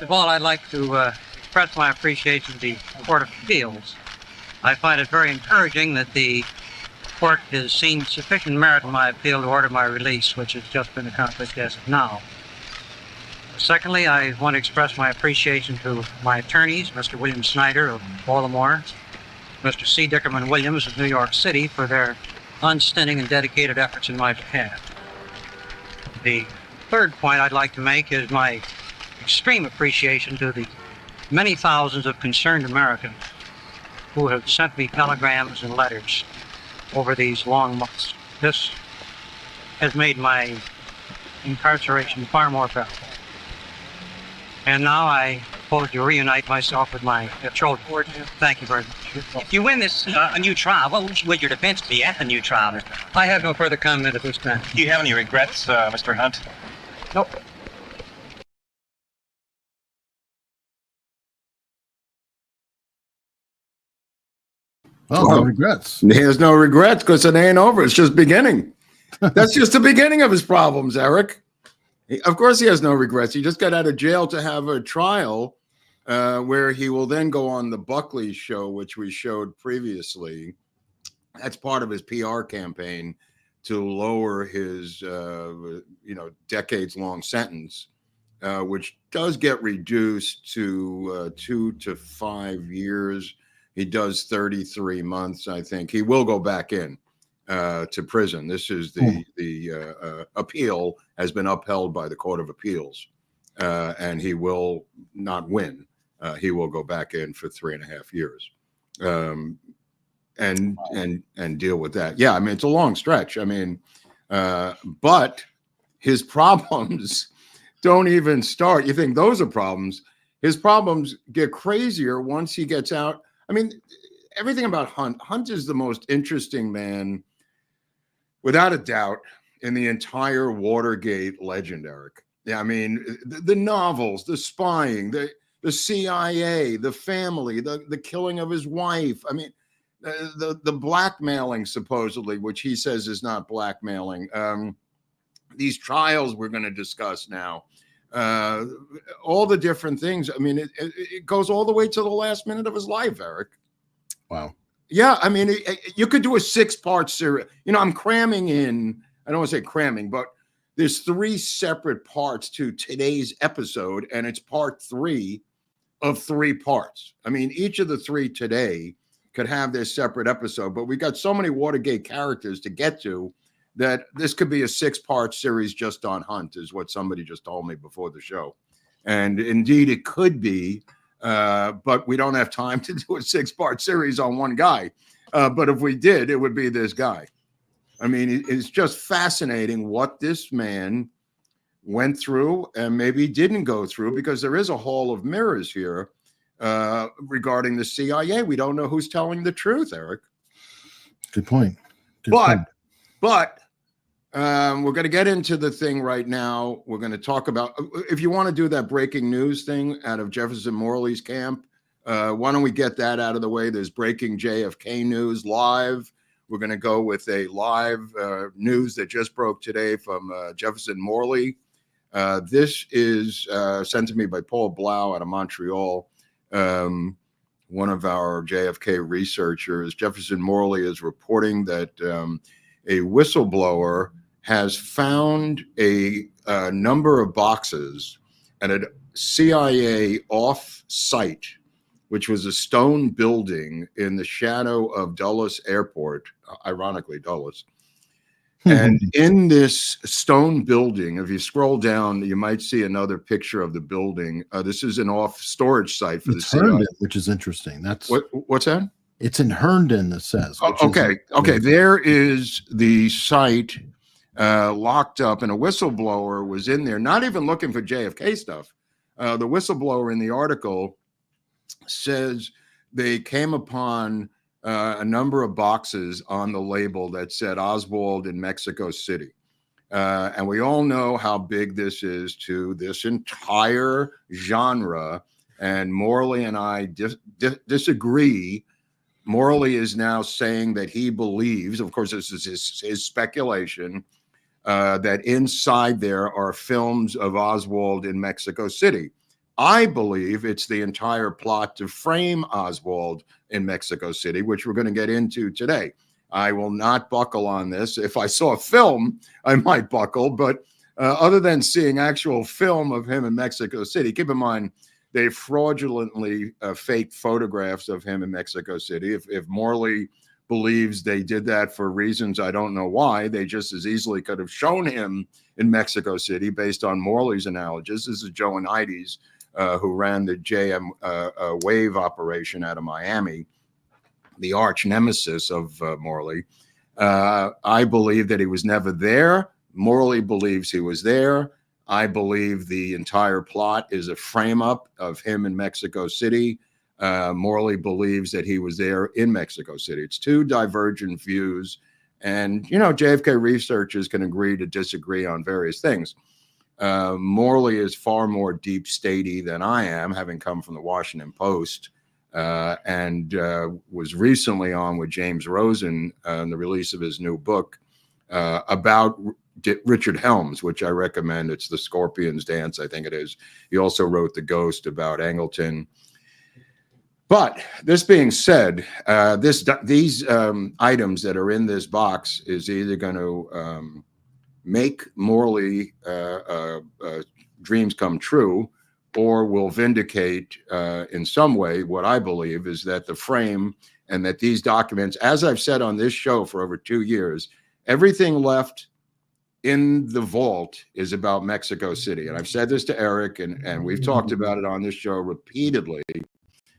First of all, I'd like to express my appreciation to the Court of Appeals. I find it very encouraging that the court has seen sufficient merit in my appeal to order my release, which has just been accomplished as of now. Secondly, I want to express my appreciation to my attorneys, Mr. William Snyder of Baltimore, Mr. C. Dickerman Williams of New York City, for their unstinting and dedicated efforts in my behalf. The third point I'd like to make is my extreme appreciation to the many thousands of concerned Americans who have sent me telegrams and letters over these long months. This has made my incarceration far more bearable. And now I propose to reunite myself with my children. Thank you very much. If you win this a new trial, what would your defense be at the new trial, Mr. Hunt? I have no further comment at this time. Do you have any regrets, Mr. Hunt? Nope. Well, no regrets. He has no regrets because it ain't over. It's just beginning. That's just the beginning of his problems, Eric. Of course he has no regrets. He just got out of jail to have a trial where he will then go on the Buckley show, which we showed previously. That's part of his PR campaign to lower his, decades-long sentence, which does get reduced to 2 to 5 years. He does 33 months, I think. He will go back in to prison. This is the appeal has been upheld by the Court of Appeals, and he will not win. He will go back in for 3.5 years, and deal with that. Yeah, I mean it's a long stretch. I mean, but his problems don't even start. You think those are problems? His problems get crazier once he gets out. I mean, everything about Hunt. Hunt is the most interesting man, without a doubt, in the entire Watergate legend, Eric. Yeah, I mean, the novels, the spying, the CIA, the family, the killing of his wife. I mean, the blackmailing, supposedly, which he says is not blackmailing. These trials we're going to discuss now. All the different things. I mean, it goes all the way to the last minute of his life, Eric. Wow. Yeah, I mean, you could do a 6-part series. You know, I'm cramming in, I don't want to say cramming, but there's 3 separate parts to today's episode, and it's part 3 of 3 parts. I mean, each of the 3 today could have their separate episode, but we got so many Watergate characters to get to that this could be a 6-part series just on Hunt, is what somebody just told me before the show. And indeed, it could be, but we don't have time to do a 6-part series on one guy. But if we did, it would be this guy. I mean, it's just fascinating what this man went through and maybe didn't go through, because there is a hall of mirrors here regarding the CIA. We don't know who's telling the truth, Eric. Good point. But we're going to get into the thing right now. We're going to talk about, if you want to do that breaking news thing out of Jefferson Morley's camp, why don't we get that out of the way? There's breaking JFK news live. We're going to go with a live news that just broke today from Jefferson Morley. This is sent to me by Paul Blau out of Montreal, one of our JFK researchers. Jefferson Morley is reporting that a whistleblower has found a number of boxes at a CIA off-site, which was a stone building in the shadow of Dulles Airport, ironically Dulles. And in this stone building, if you scroll down, you might see another picture of the building. This is an off-storage site for the CIA. Herndon, which is interesting. That's what's that? It's in Herndon, it says. Okay. There is the site locked up, and a whistleblower was in there, not even looking for JFK stuff. The whistleblower in the article says they came upon a number of boxes on the label that said Oswald in Mexico City. And we all know how big this is to this entire genre. And Morley and I disagree. Morley is now saying that he believes, of course, this is his speculation, that inside there are films of Oswald in Mexico City. I believe it's the entire plot to frame Oswald in Mexico City, which we're going to get into today. I will not buckle on this. If I saw a film, I might buckle, but other than seeing actual film of him in Mexico City, keep in mind, they fraudulently faked photographs of him in Mexico City. If Morley believes they did that for reasons I don't know why, they just as easily could have shown him in Mexico City based on Morley's analogies. This is Joe and Heidi's, who ran the JM Wave operation out of Miami, the arch nemesis of Morley. I believe that he was never there. Morley believes he was there. I believe the entire plot is a frame up of him in Mexico City. Morley believes that he was there in Mexico City. It's two divergent views. And, you know, JFK researchers can agree to disagree on various things. Morley is far more deep statey than I am, having come from the Washington Post, and was recently on with James Rosen on the release of his new book about Richard Helms, which I recommend. It's The Scorpion's Dance, I think it is. He also wrote The Ghost about Angleton. But this being said, these items that are in this box is either going to make Morley dreams come true, or will vindicate in some way what I believe is that the frame and that these documents, as I've said on this show for over 2 years, everything left in the vault is about Mexico City. And I've said this to Eric, and we've talked about it on this show repeatedly.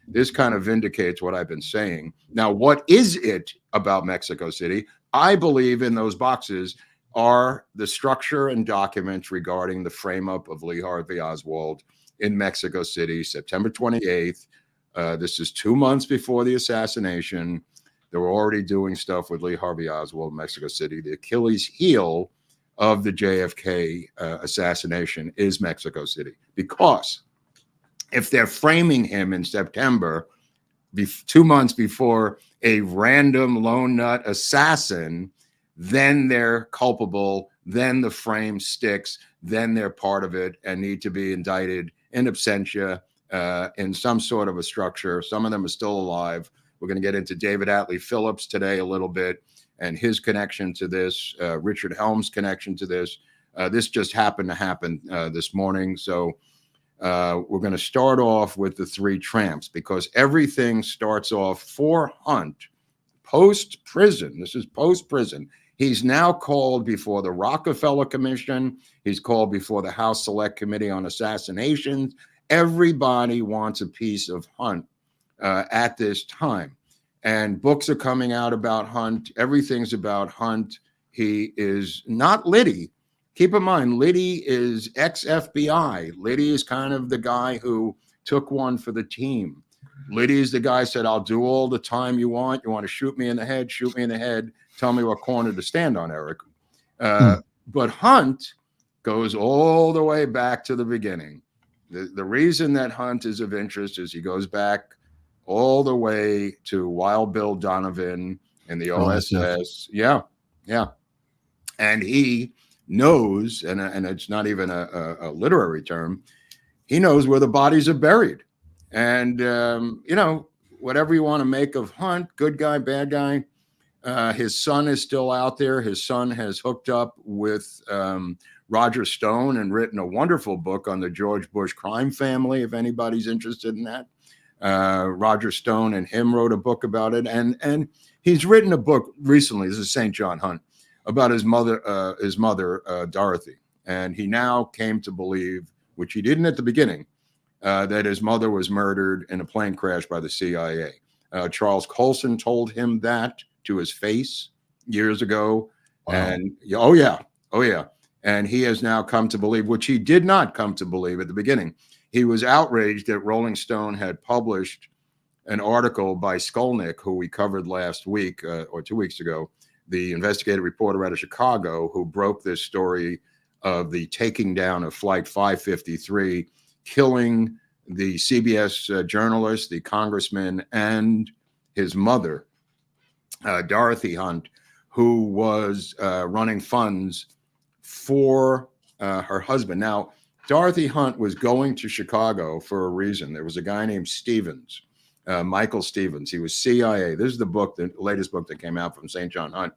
This kind of vindicates what I've been saying. Now, what is it about Mexico City? I believe in those boxes are the structure and documents regarding the frame-up of Lee Harvey Oswald in Mexico City, September 28th. This is 2 months before the assassination. They were already doing stuff with Lee Harvey Oswald in Mexico City. The Achilles heel of the JFK assassination is Mexico City, because if they're framing him in September, 2 months before a random lone nut assassin, then they're culpable, then the frame sticks, then they're part of it and need to be indicted in absentia in some sort of a structure. Some of them are still alive. We're going to get into David Atlee Phillips today a little bit and his connection to this, Richard Helms' connection to this. This just happened to happen this morning. So we're going to start off with the three tramps, because everything starts off for Hunt post-prison. This is post-prison. He's now called before the Rockefeller Commission. He's called before the House Select Committee on Assassinations. Everybody wants a piece of Hunt at this time. And books are coming out about Hunt. Everything's about Hunt. He is not Liddy. Keep in mind, Liddy is ex-FBI. Liddy is kind of the guy who took one for the team. Liddy is the guy who said, I'll do all the time you want. You want to shoot me in the head? Shoot me in the head. Tell me what corner to stand on, Eric. But Hunt goes all the way back to the beginning. The reason that Hunt is of interest is he goes back all the way to Wild Bill Donovan and the OSS. Yeah. And he knows, and it's not even a literary term, he knows where the bodies are buried. And, you know, whatever you want to make of Hunt, good guy, bad guy, his son is still out there. His son has hooked up with Roger Stone and written a wonderful book on the George Bush crime family, if anybody's interested in that. Roger Stone and him wrote a book about it. And he's written a book recently, this is St. John Hunt, about his mother, Dorothy. And he now came to believe, which he didn't at the beginning, that his mother was murdered in a plane crash by the CIA. Charles Colson told him that to his face years ago. Wow. And oh yeah. And he has now come to believe, which he did not come to believe at the beginning. He was outraged that Rolling Stone had published an article by Skolnick, who we covered last week or 2 weeks ago, the investigative reporter out of Chicago, who broke this story of the taking down of Flight 553, killing the CBS journalist, the congressman, and his mother, Dorothy Hunt, who was running funds for her husband. Now, Dorothy Hunt was going to Chicago for a reason. There was a guy named Stevens, Michael Stevens. He was CIA. This is the book, the latest book that came out from St. John Hunt.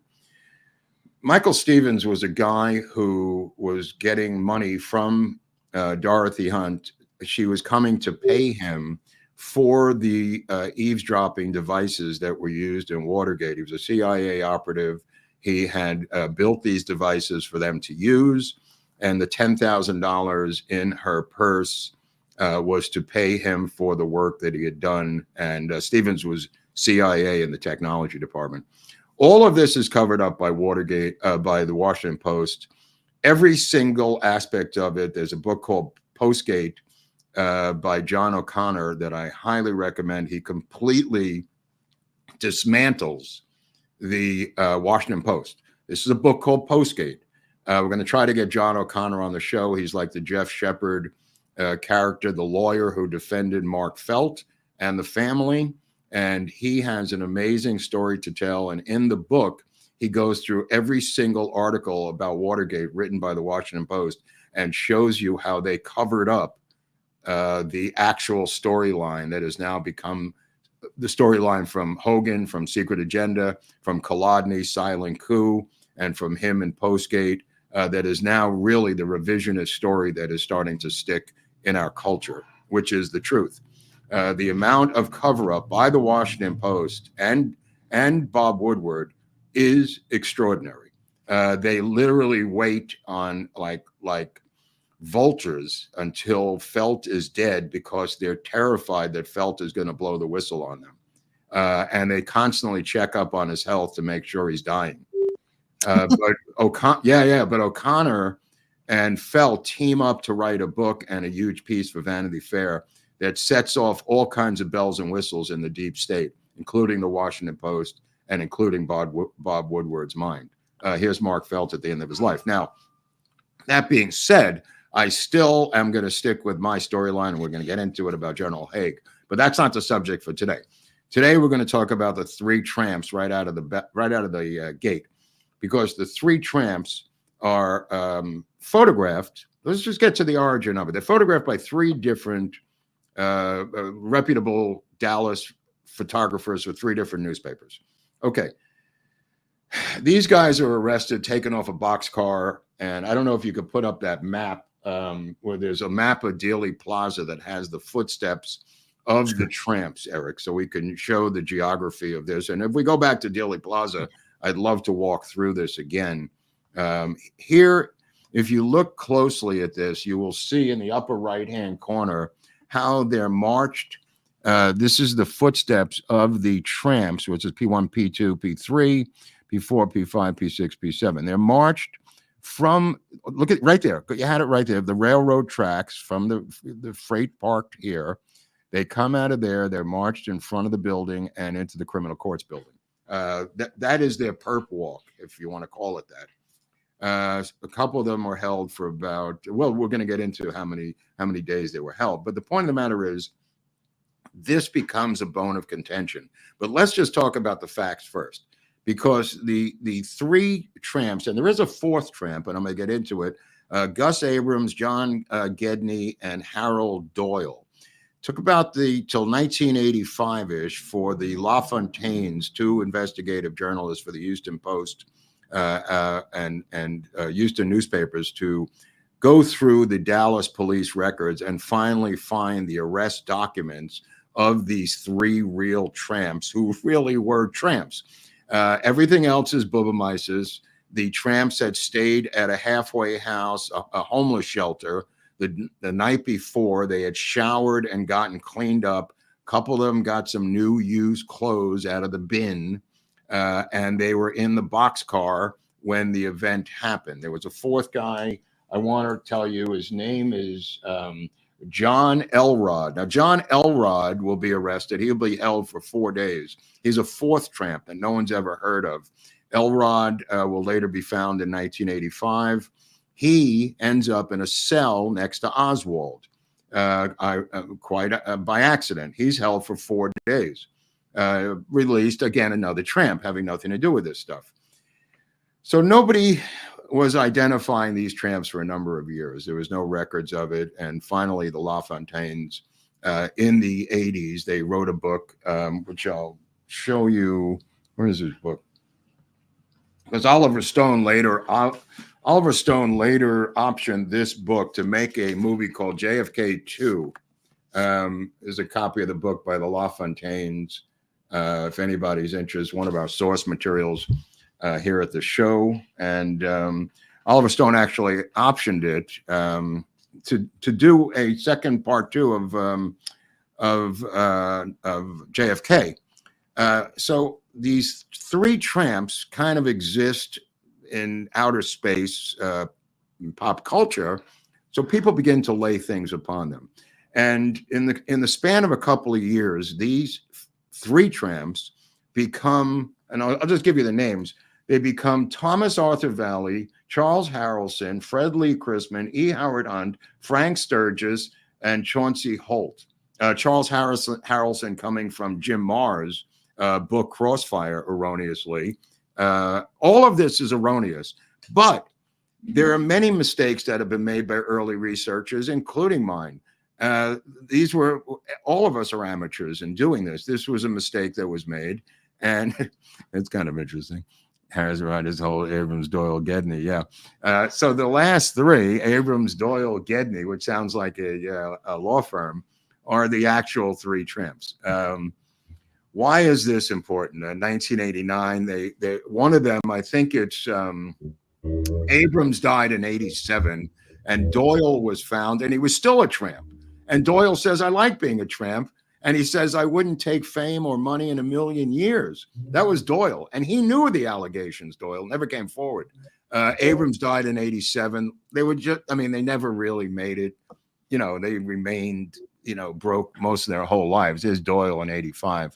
Michael Stevens was a guy who was getting money from Dorothy Hunt. She was coming to pay him for the eavesdropping devices that were used in Watergate. He was a CIA operative. He had built these devices for them to use, and the $10,000 in her purse was to pay him for the work that he had done. And Stevens was CIA in the technology department. All of this is covered up by Watergate, by the Washington Post. Every single aspect of it. There's a book called Postgate by John O'Connor that I highly recommend. He completely dismantles the Washington Post. This is a book called Postgate. We're going to try to get John O'Connor on the show. He's like the Jeff Shepard character, the lawyer who defended Mark Felt and the family. And he has an amazing story to tell. And in the book, he goes through every single article about Watergate written by the Washington Post and shows you how they covered up the actual storyline that has now become the storyline from Hogan, from Secret Agenda, from Kolodny, Silent Coup, and from him in Postgate, that is now really the revisionist story that is starting to stick in our culture, which is the truth. The amount of cover-up by the Washington Post and Bob Woodward is extraordinary. They literally wait on like vultures until Felt is dead because they're terrified that Felt is going to blow the whistle on them. And they constantly check up on his health to make sure he's dying. But O'Connor and Felt team up to write a book and a huge piece for Vanity Fair that sets off all kinds of bells and whistles in the deep state, including the Washington Post and including Bob Woodward's mind. Here's Mark Felt at the end of his life. Now, that being said, I still am going to stick with my storyline, and we're going to get into it about General Haig. But that's not the subject for today. Today, we're going to talk about the three tramps right out of the gate, because the three tramps are photographed. Let's just get to the origin of it. They're photographed by three different reputable Dallas photographers with three different newspapers. Okay. These guys are arrested, taken off a boxcar, and I don't know if you could put up that map where there's a map of Dealey Plaza that has the footsteps of the tramps, Eric, so we can show the geography of this. And if we go back to Dealey Plaza, I'd love to walk through this again. Here, if you look closely at this, you will see in the upper right-hand corner how they're marched. This is the footsteps of the tramps, which is P1, P2, P3, P4, P5, P6, P7. They're marched from, look at right there. You had it right there. The railroad tracks from the freight parked here. They come out of there. They're marched in front of the building and into the criminal courts building. That is their perp walk, if you want to call it that. A couple of them were held for about, well, we're going to get into how many days they were held. But the point of the matter is, this becomes a bone of contention. But let's just talk about the facts first, because the three tramps, and there is a fourth tramp, and I'm going to get into it, Gus Abrams, John Gedney, and Harold Doyle. Took about till 1985-ish for the LaFontaines, two investigative journalists for the Houston Post and Houston newspapers, to go through the Dallas police records and finally find the arrest documents of these three real tramps who really were tramps. Everything else is Bubameises. The tramps had stayed at a halfway house, a homeless shelter. The night before, they had showered and gotten cleaned up. A couple of them got some new used clothes out of the bin, and they were in the boxcar when the event happened. There was a fourth guy. I want to tell you his name is John Elrod. Now, John Elrod will be arrested. He'll be held for 4 days. He's a fourth tramp that no one's ever heard of. Elrod will later be found in 1985. He ends up in a cell next to Oswald, quite by accident. He's held for 4 days. Released, again, another tramp having nothing to do with this stuff. So nobody was identifying these tramps for a number of years. There was no records of it. And finally, the LaFontaines, in the 80s, they wrote a book, which I'll show you. Where is this book? Because Oliver Stone later optioned this book to make a movie called JFK 2. There's a copy of the book by the LaFontaines. If anybody's interested, one of our source materials here at the show. And Oliver Stone actually optioned it to do a second part 2 of JFK. So these 3 tramps kind of exist in outer space, in pop culture. So people begin to lay things upon them. And in the span of a couple of years, these 3 tramps become, and I'll just give you the names. They become Thomas Arthur Valley, Charles Harrelson, Fred Lee Chrisman, E. Howard Hunt, Frank Sturgis, and Chauncey Holt. Charles Harrelson coming from Jim Marr's book Crossfire, erroneously. All of this is erroneous, but there are many mistakes that have been made by early researchers, including mine. All of us are amateurs in doing this. This was a mistake that was made, and it's kind of interesting. Harris wrote his whole Abrams, Doyle, Gedney. Yeah. So the last 3, Abrams, Doyle, Gedney, which sounds like a law firm, are the actual 3 tramps. Why is this important? In 1989, they one of them, I think it's Abrams died in 87, and Doyle was found, and he was still a tramp. And Doyle says, I like being a tramp. And he says, I wouldn't take fame or money in a million years. That was Doyle. And he knew the allegations, Doyle, never came forward. Abrams died in 87. They were just, I mean, they never really made it. You know, they remained, broke most of their whole lives. There's Doyle in 85.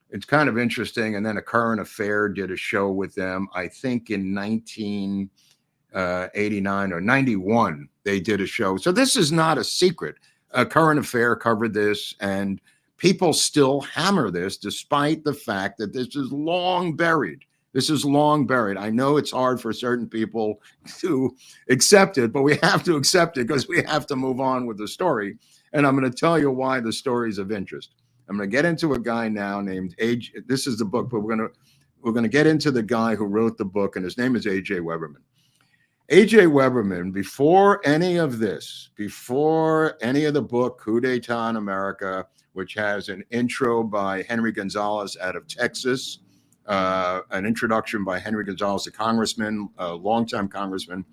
It's kind of interesting. And then A Current Affair did a show with them, I think in 1989 or 91, they did a show. So this is not a secret. A Current Affair covered this, and people still hammer this despite the fact that this is long buried. This is long buried. I know it's hard for certain people to accept it, but we have to accept it because we have to move on with the story. And I'm going to tell you why the story is of interest. I'm going to get into a guy now named A.J. This is the book, but we're going to get into the guy who wrote the book, and his name is A.J. Weberman. A.J. Weberman, before any of this, before any of the book, Coup d'etat in America, which has an intro by Henry Gonzalez out of Texas, an introduction by Henry Gonzalez, a congressman, a longtime congressman.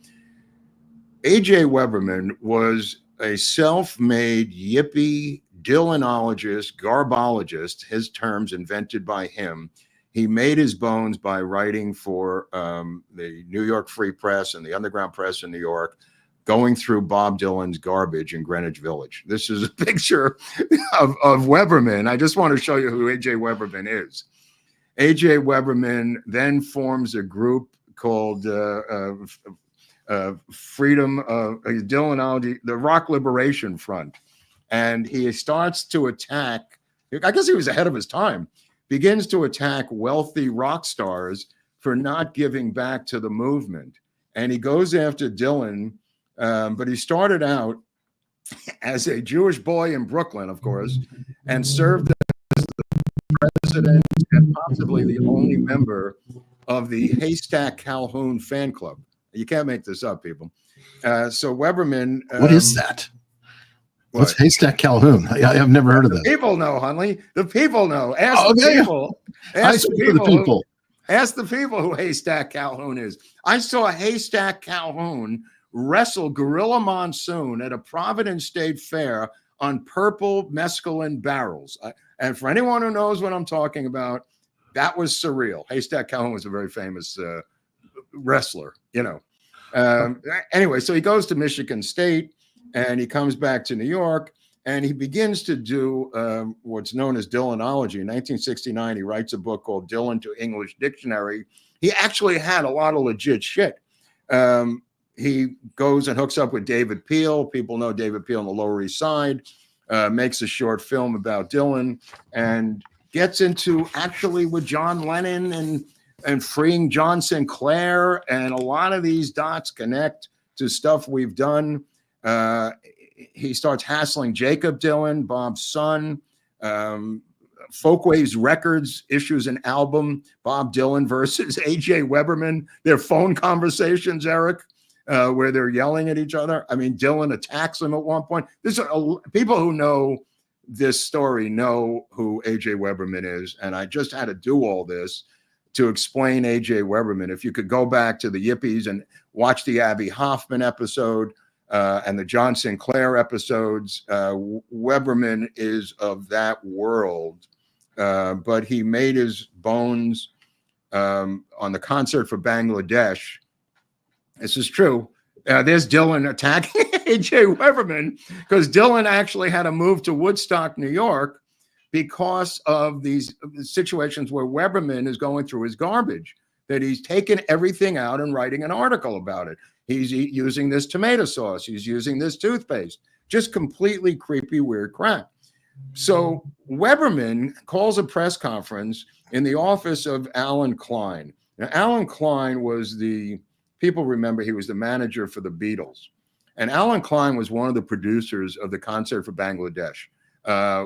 A.J. Weberman was a self-made yippie, Dylanologist, garbologist, his terms invented by him. He made his bones by writing for the New York Free Press and the Underground Press in New York, going through Bob Dylan's garbage in Greenwich Village. This is a picture of Weberman. I just want to show you who A.J. Weberman is. A.J. Weberman then forms a group called Freedom Dylanology, the Rock Liberation Front. And he starts to attack, I guess he was ahead of his time, begins to attack wealthy rock stars for not giving back to the movement. And he goes after Dylan, but he started out as a Jewish boy in Brooklyn, of course, and served as the president and possibly the only member of the Haystack Calhoun fan club. You can't make this up, people. So Weberman. What is that? What's Haystack Calhoun? I've never heard of that. People know, Hunley. The people know. Ask the people. Ask the people who Haystack Calhoun is. I saw Haystack Calhoun wrestle Gorilla Monsoon at a Providence State Fair on purple mescaline barrels. And for anyone who knows what I'm talking about, that was surreal. Haystack Calhoun was a very famous wrestler, Anyway, so he goes to Michigan State. And he comes back to New York, and he begins to do what's known as Dylanology. In 1969, he writes a book called Dylan to English Dictionary. He actually had a lot of legit shit. He goes and hooks up with David Peel. People know David Peel on the Lower East Side, makes a short film about Dylan, and gets into actually with John Lennon and and freeing John Sinclair. And a lot of these dots connect to stuff we've done. He starts hassling Jacob Dylan, Bob's son. Folkways Records issues an album, Bob Dylan versus A.J. Weberman. Their phone conversations, Eric, where they're yelling at each other. I mean, Dylan attacks him at one point. People who know this story know who A.J. Weberman is, and I just had to do all this to explain A.J. Weberman. If you could go back to the Yippies and watch the Abby Hoffman episode and the John Sinclair episodes, Weberman is of that world. But he made his bones on the concert for Bangladesh. This is true. There's Dylan attacking A.J. Weberman because Dylan actually had to move to Woodstock, New York, because of these situations where Weberman is going through his garbage, that he's taken everything out and writing an article about it. He's using this tomato sauce. He's using this toothpaste. Just completely creepy, weird crap. So Weberman calls a press conference in the office of Alan Klein. Now, Alan Klein was people remember he was the manager for the Beatles. And Alan Klein was one of the producers of the concert for Bangladesh,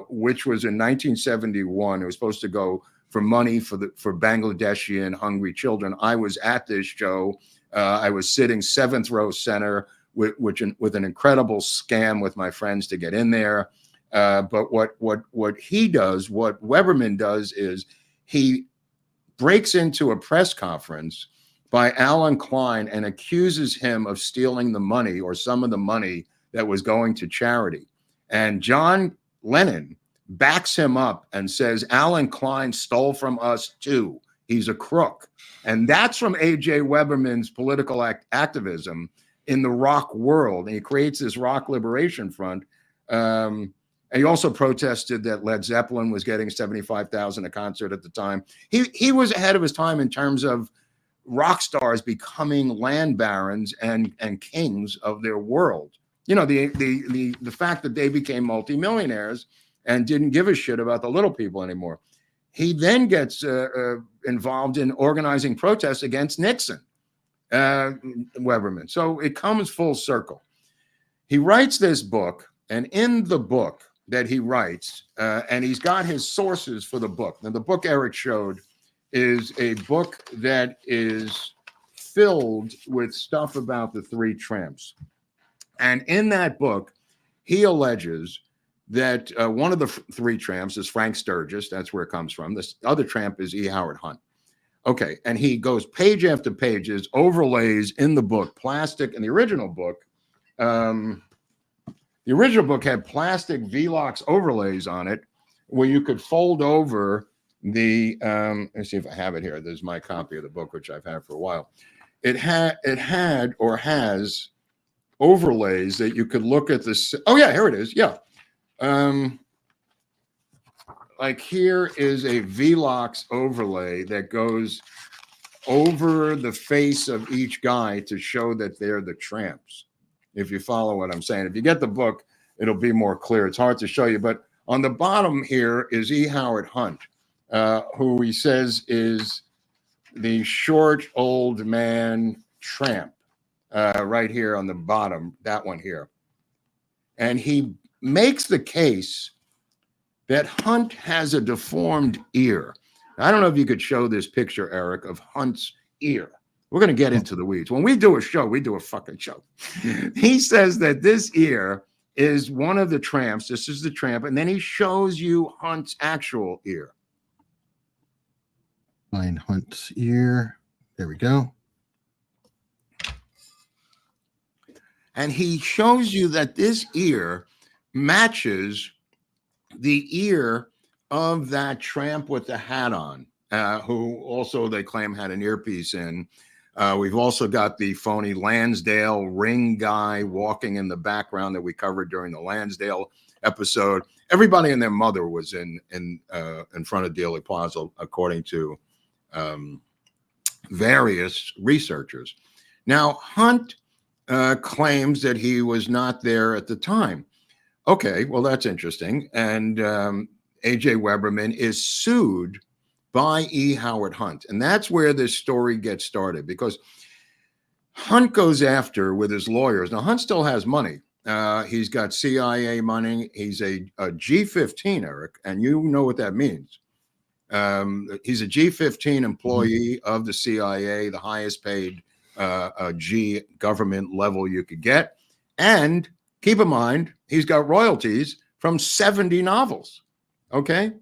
which was in 1971. It was supposed to go for money for Bangladeshi and hungry children. I was at this show. I was sitting 7th row center with an incredible scam with my friends to get in there. But what he does, what Weberman does, is he breaks into a press conference by Alan Klein and accuses him of stealing the money or some of the money that was going to charity. And John Lennon backs him up and says, Alan Klein stole from us too. He's a crook. And that's from A.J. Weberman's political activism in the rock world. And he creates this rock liberation front. And he also protested that Led Zeppelin was getting $75,000 a concert at the time. He was ahead of his time in terms of rock stars becoming land barons and kings of their world. You know, the fact that they became multimillionaires and didn't give a shit about the little people anymore. He then gets involved in organizing protests against Nixon, Weberman. So it comes full circle. He writes this book, and in the book that he writes, and he's got his sources for the book. Now, the book Eric showed is a book that is filled with stuff about the three tramps. And in that book, he alleges that one of the three tramps is Frank Sturgis. That's where it comes from. This other tramp is E. Howard Hunt. Okay, and he goes page after page, overlays in the book, plastic, in the original book. The original book had plastic Velox overlays on it where you could fold over the, let's see if I have it here. There's my copy of the book, which I've had for a while. It had or has overlays that you could look at this. Oh yeah, here it is. Yeah. Like here is a Velox overlay that goes over the face of each guy to show that they're the tramps. If you follow what I'm saying, if you get the book, it'll be more clear. It's hard to show you, but on the bottom here is E. Howard Hunt, who he says is the short old man tramp, right here on the bottom, that one here. And he makes the case that Hunt has a deformed ear. I don't know if you could show this picture, Eric, of Hunt's ear. We're going to get into the weeds. When we do a show, we do a fucking show. He says that this ear is one of the tramps. This is the tramp. And then he shows you Hunt's actual ear. Find Hunt's ear. There we go. And he shows you that this ear matches the ear of that tramp with the hat on, who also they claim had an earpiece in. We've also got the phony Lansdale ring guy walking in the background that we covered during the Lansdale episode. Everybody and their mother was in front of Dealey Plaza, according to various researchers. Now, Hunt claims that he was not there at the time. Okay, well, that's interesting. And A.J. Weberman is sued by E. Howard Hunt. And that's where this story gets started, because Hunt goes after with his lawyers. Now, Hunt still has money. He's got CIA money. He's a G15, Eric, and you know what that means. He's a G15 employee of the CIA, the highest paid G government level you could get. And keep in mind, he's got royalties from 70 novels. Okay.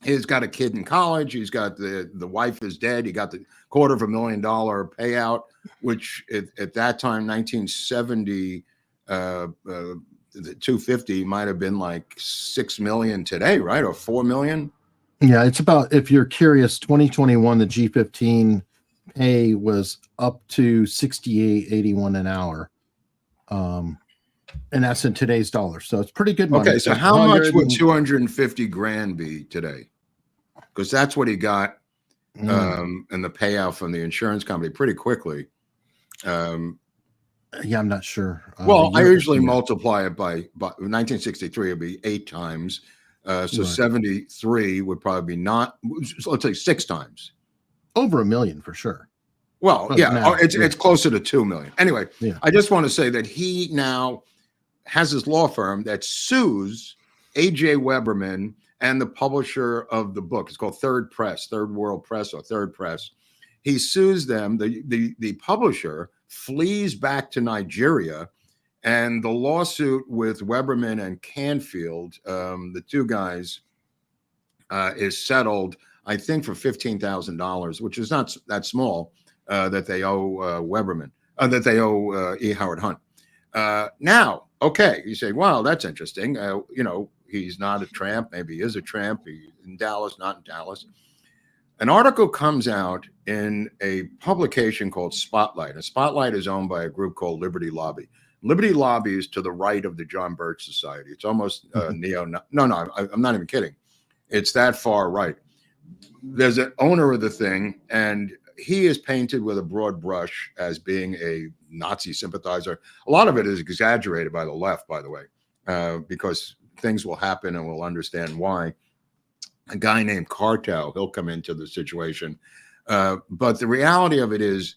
He's got a kid in college. He's got the wife is dead. He got the $250,000 payout, which at that time, 1970, the 250 might have been like 6 million today, right? Or 4 million. Yeah, it's about, if you're curious, 2021, the G15 pay was up to 68.81 an hour. And that's in today's dollars. So it's pretty good money. Okay, so how much would 250 grand be today? Because that's what he got and the payout from the insurance company pretty quickly. Yeah, I'm not sure. Well, I usually multiply it by 1963 would be 8 times. So right. 73 would probably be not, let's say 6 times. Over $1 million for sure. Well, yeah, it's closer to 2 million. Anyway, I just want to say that he now has his law firm that sues A.J. Weberman and the publisher of the book. It's called Third World Press or Third Press. He sues them. The publisher flees back to Nigeria, and the lawsuit with Weberman and Canfield, the two guys, is settled, I think, for $15,000, which is not that small, that they owe Weberman, that they owe E. Howard Hunt. Now, okay, you say, wow, that's interesting. He's not a tramp. Maybe he is a tramp. He's in Dallas, not in Dallas. An article comes out in a publication called Spotlight. And Spotlight is owned by a group called Liberty Lobby. Liberty Lobby is to the right of the John Birch Society. It's almost I'm not even kidding. It's that far right. There's an owner of the thing, and he is painted with a broad brush as being a Nazi sympathizer. A lot of it is exaggerated by the left, by the way, because things will happen and we'll understand why. A guy named Cartel, he'll come into the situation. But the reality of it is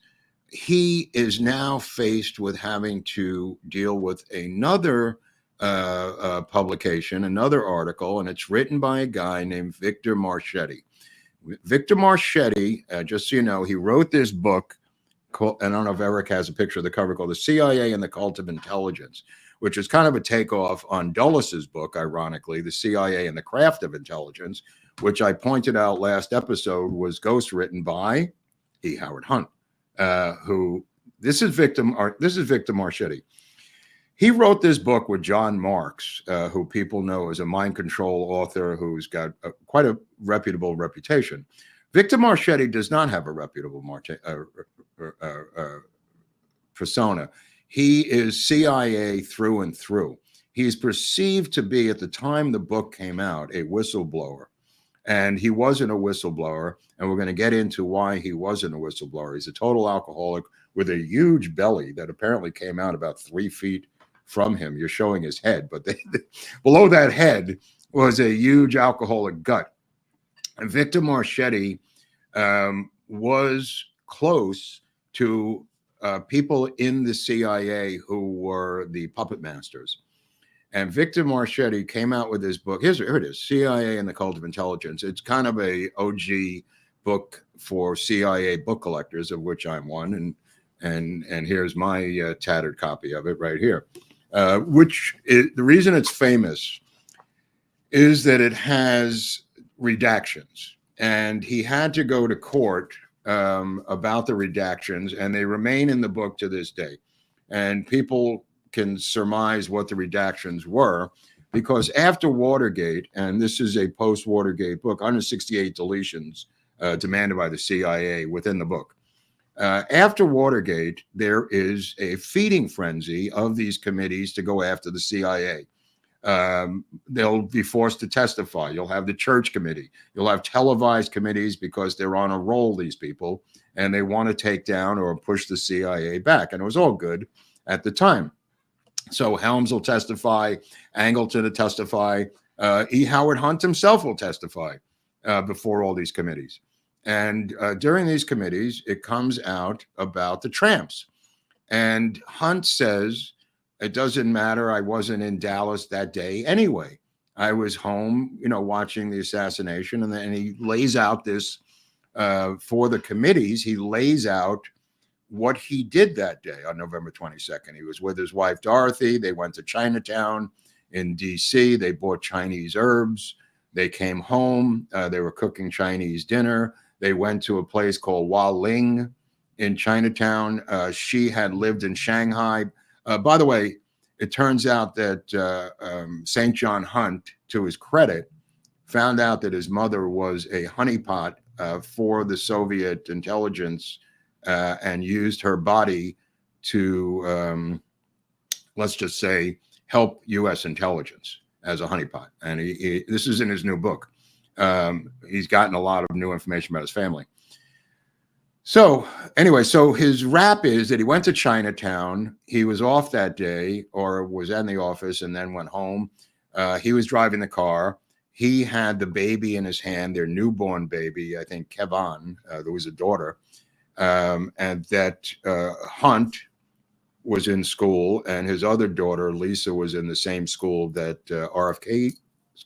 he is now faced with having to deal with another publication, another article, and it's written by a guy named Victor Marchetti. Victor Marchetti, just so you know, he wrote this book called, I don't know if Eric has a picture of the cover, called The CIA and the Cult of Intelligence, which is kind of a takeoff on Dulles' book, ironically, The CIA and the Craft of Intelligence, which I pointed out last episode was ghostwritten by E. Howard Hunt, this is Victor Marchetti. He wrote this book with John Marks, who people know as a mind control author who's got quite a reputable reputation. Victor Marchetti does not have a reputable persona. He is CIA through and through. He's perceived to be, at the time the book came out, a whistleblower. And he wasn't a whistleblower. And we're going to get into why he wasn't a whistleblower. He's a total alcoholic with a huge belly that apparently came out about 3 feet from him. You're showing his head, but below that head was a huge alcoholic gut. And Victor Marchetti was close to people in the CIA who were the puppet masters. And Victor Marchetti came out with his book. Here it is, CIA and the Cult of Intelligence. It's kind of a OG book for CIA book collectors, of which I'm one. And here's my tattered copy of it right here. The reason it's famous is that it has redactions, and he had to go to court about the redactions, and they remain in the book to this day. And people can surmise what the redactions were, because after Watergate, and this is a post-Watergate book, 168 deletions demanded by the CIA within the book. After Watergate, there is a feeding frenzy of these committees to go after the CIA. They'll be forced to testify. You'll have the church committee. You'll have televised committees because they're on a roll, these people, and they want to take down or push the CIA back. And it was all good at the time. So Helms will testify, Angleton will testify, E. Howard Hunt himself will testify. before all these committees. And during these committees, it comes out about the tramps. And Hunt says, it doesn't matter. I wasn't in Dallas that day anyway. I was home, watching the assassination. And then he lays out this for the committees. He lays out what he did that day on November 22nd. He was with his wife, Dorothy. They went to Chinatown in D.C. They bought Chinese herbs. They came home. They were cooking Chinese dinner. They went to a place called Wa Ling in Chinatown. She had lived in Shanghai. By the way, it turns out that St. John Hunt, to his credit, found out that his mother was a honeypot for the Soviet intelligence and used her body to, let's just say, help U.S. intelligence as a honeypot. And this is in his new book. He's gotten a lot of new information about his family. So anyway, so his rap is that he went to Chinatown. He was off that day, or was in the office, and then went home. He was driving the car. He had the baby in his hand, their newborn baby, I think Kevan, there was a daughter, and that Hunt was in school, and his other daughter, Lisa, was in the same school that RFK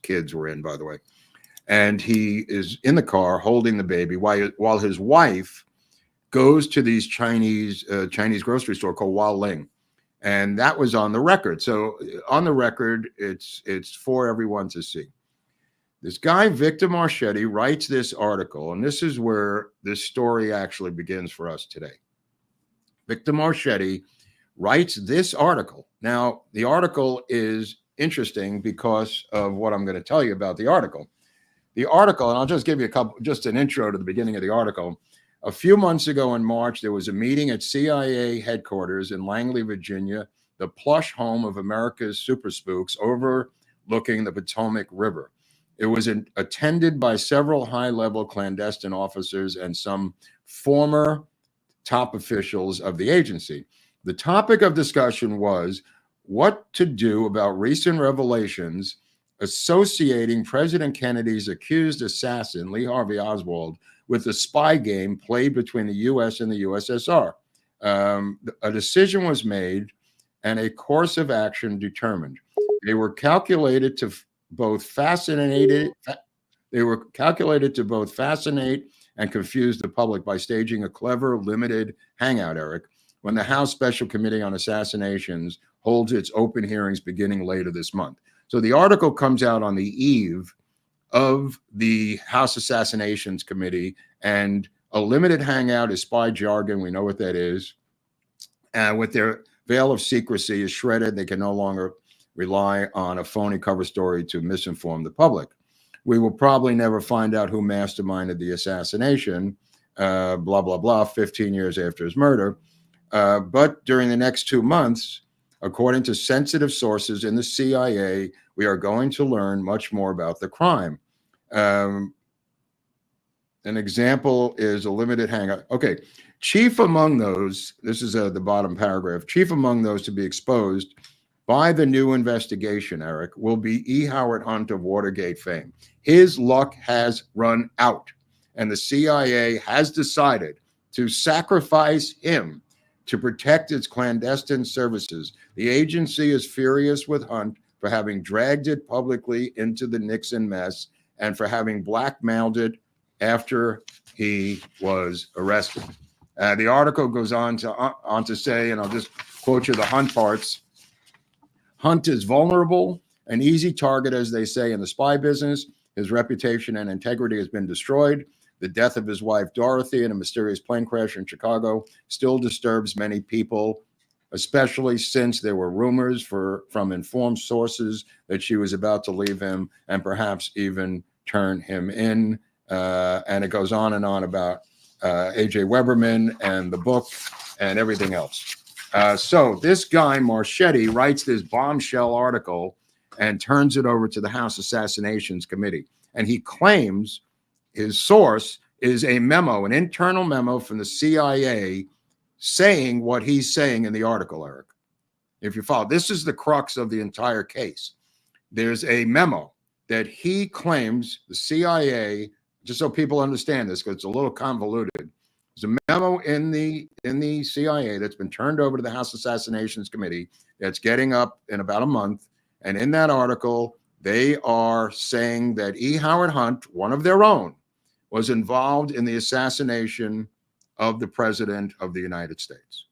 kids were in, by the way. And he is in the car holding the baby while his wife goes to these Chinese grocery store called Wa Ling. And that was on the record. So on the record, it's for everyone to see. This guy, Victor Marchetti, writes this article, and this is where this story actually begins for us today. Victor Marchetti writes this article. Now, the article is interesting because of what I'm going to tell you about the article. The article, and I'll just give you just an intro to the beginning of the article. A few months ago in March, there was a meeting at CIA headquarters in Langley, Virginia, the plush home of America's super spooks overlooking the Potomac River. It was attended by several high-level clandestine officers and some former top officials of the agency. The topic of discussion was what to do about recent revelations associating President Kennedy's accused assassin, Lee Harvey Oswald, with the spy game played between the U.S. and the USSR. A decision was made and a course of action determined. They were calculated to both fascinate and confuse the public by staging a clever, limited hangout, Eric, when the House Special Committee on Assassinations holds its open hearings beginning later this month. So the article comes out on the eve of the House Assassinations Committee, and a limited hangout is spy jargon. We know what that is. And with their veil of secrecy is shredded, they can no longer rely on a phony cover story to misinform the public. We will probably never find out who masterminded the assassination, blah, blah, blah, 15 years after his murder. But during the next 2 months, according to sensitive sources in the CIA, we are going to learn much more about the crime. An example is a limited hangout. Okay, chief among those, this is the bottom paragraph, chief among those to be exposed by the new investigation, Eric, will be E. Howard Hunt of Watergate fame. His luck has run out, and the CIA has decided to sacrifice him to protect its clandestine services. The agency is furious with Hunt for having dragged it publicly into the Nixon mess and for having blackmailed it after he was arrested. The article goes on to say, and I'll just quote you the Hunt parts. Hunt is vulnerable, an easy target, as they say in the spy business. His reputation and integrity has been destroyed. The death of his wife, Dorothy, in a mysterious plane crash in Chicago still disturbs many people, especially since there were rumors from informed sources that she was about to leave him and perhaps even turn him in. And it goes on and on about A.J. Weberman and the book and everything else. So this guy, Marchetti, writes this bombshell article and turns it over to the House Assassinations Committee. And he claims his source is a memo, an internal memo from the CIA saying what he's saying in the article, Eric. If you follow, this is the crux of the entire case. There's a memo that he claims the CIA just so people understand this, because it's a little convoluted. There's a memo in the CIA that's been turned over to the House Assassinations Committee that's getting up in about a month. And in that article, they are saying that E. Howard Hunt, one of their own, was involved in the assassination of the President of the United States.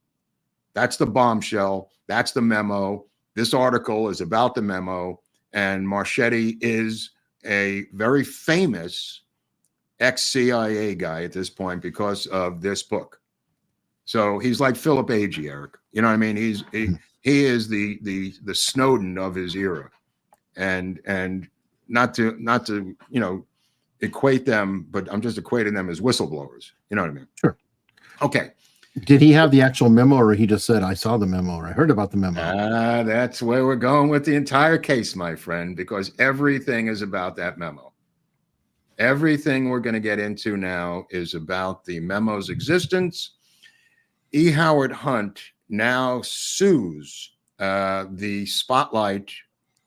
That's the bombshell. That's the memo. This article is about the memo. And Marchetti is a very famous ex-CIA guy at this point because of this book. So he's like Philip Agee, Eric. You know what I mean? He is the Snowden of his era. And not to equate them, but I'm just equating them as whistleblowers. You know what I mean? Sure. Okay. Did he have the actual memo, or he just said, I saw the memo, or I heard about the memo? That's where we're going with the entire case, my friend, because everything is about that memo. Everything we're going to get into now is about the memo's existence. E. Howard Hunt now sues the Spotlight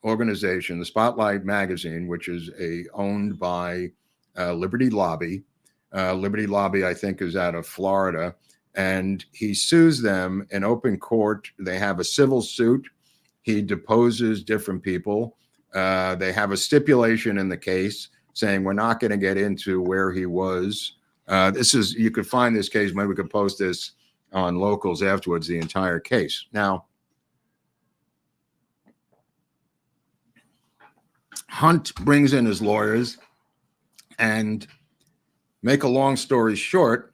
organization, the Spotlight magazine, which is owned by Liberty Lobby. Liberty Lobby, I think, is out of Florida. And he sues them in open court. They have a civil suit. He deposes different people. They have a stipulation in the case saying we're not going to get into where he was. You could find this case. Maybe we could post this on Locals afterwards, the entire case. Now, Hunt brings in his lawyers, and make a long story short,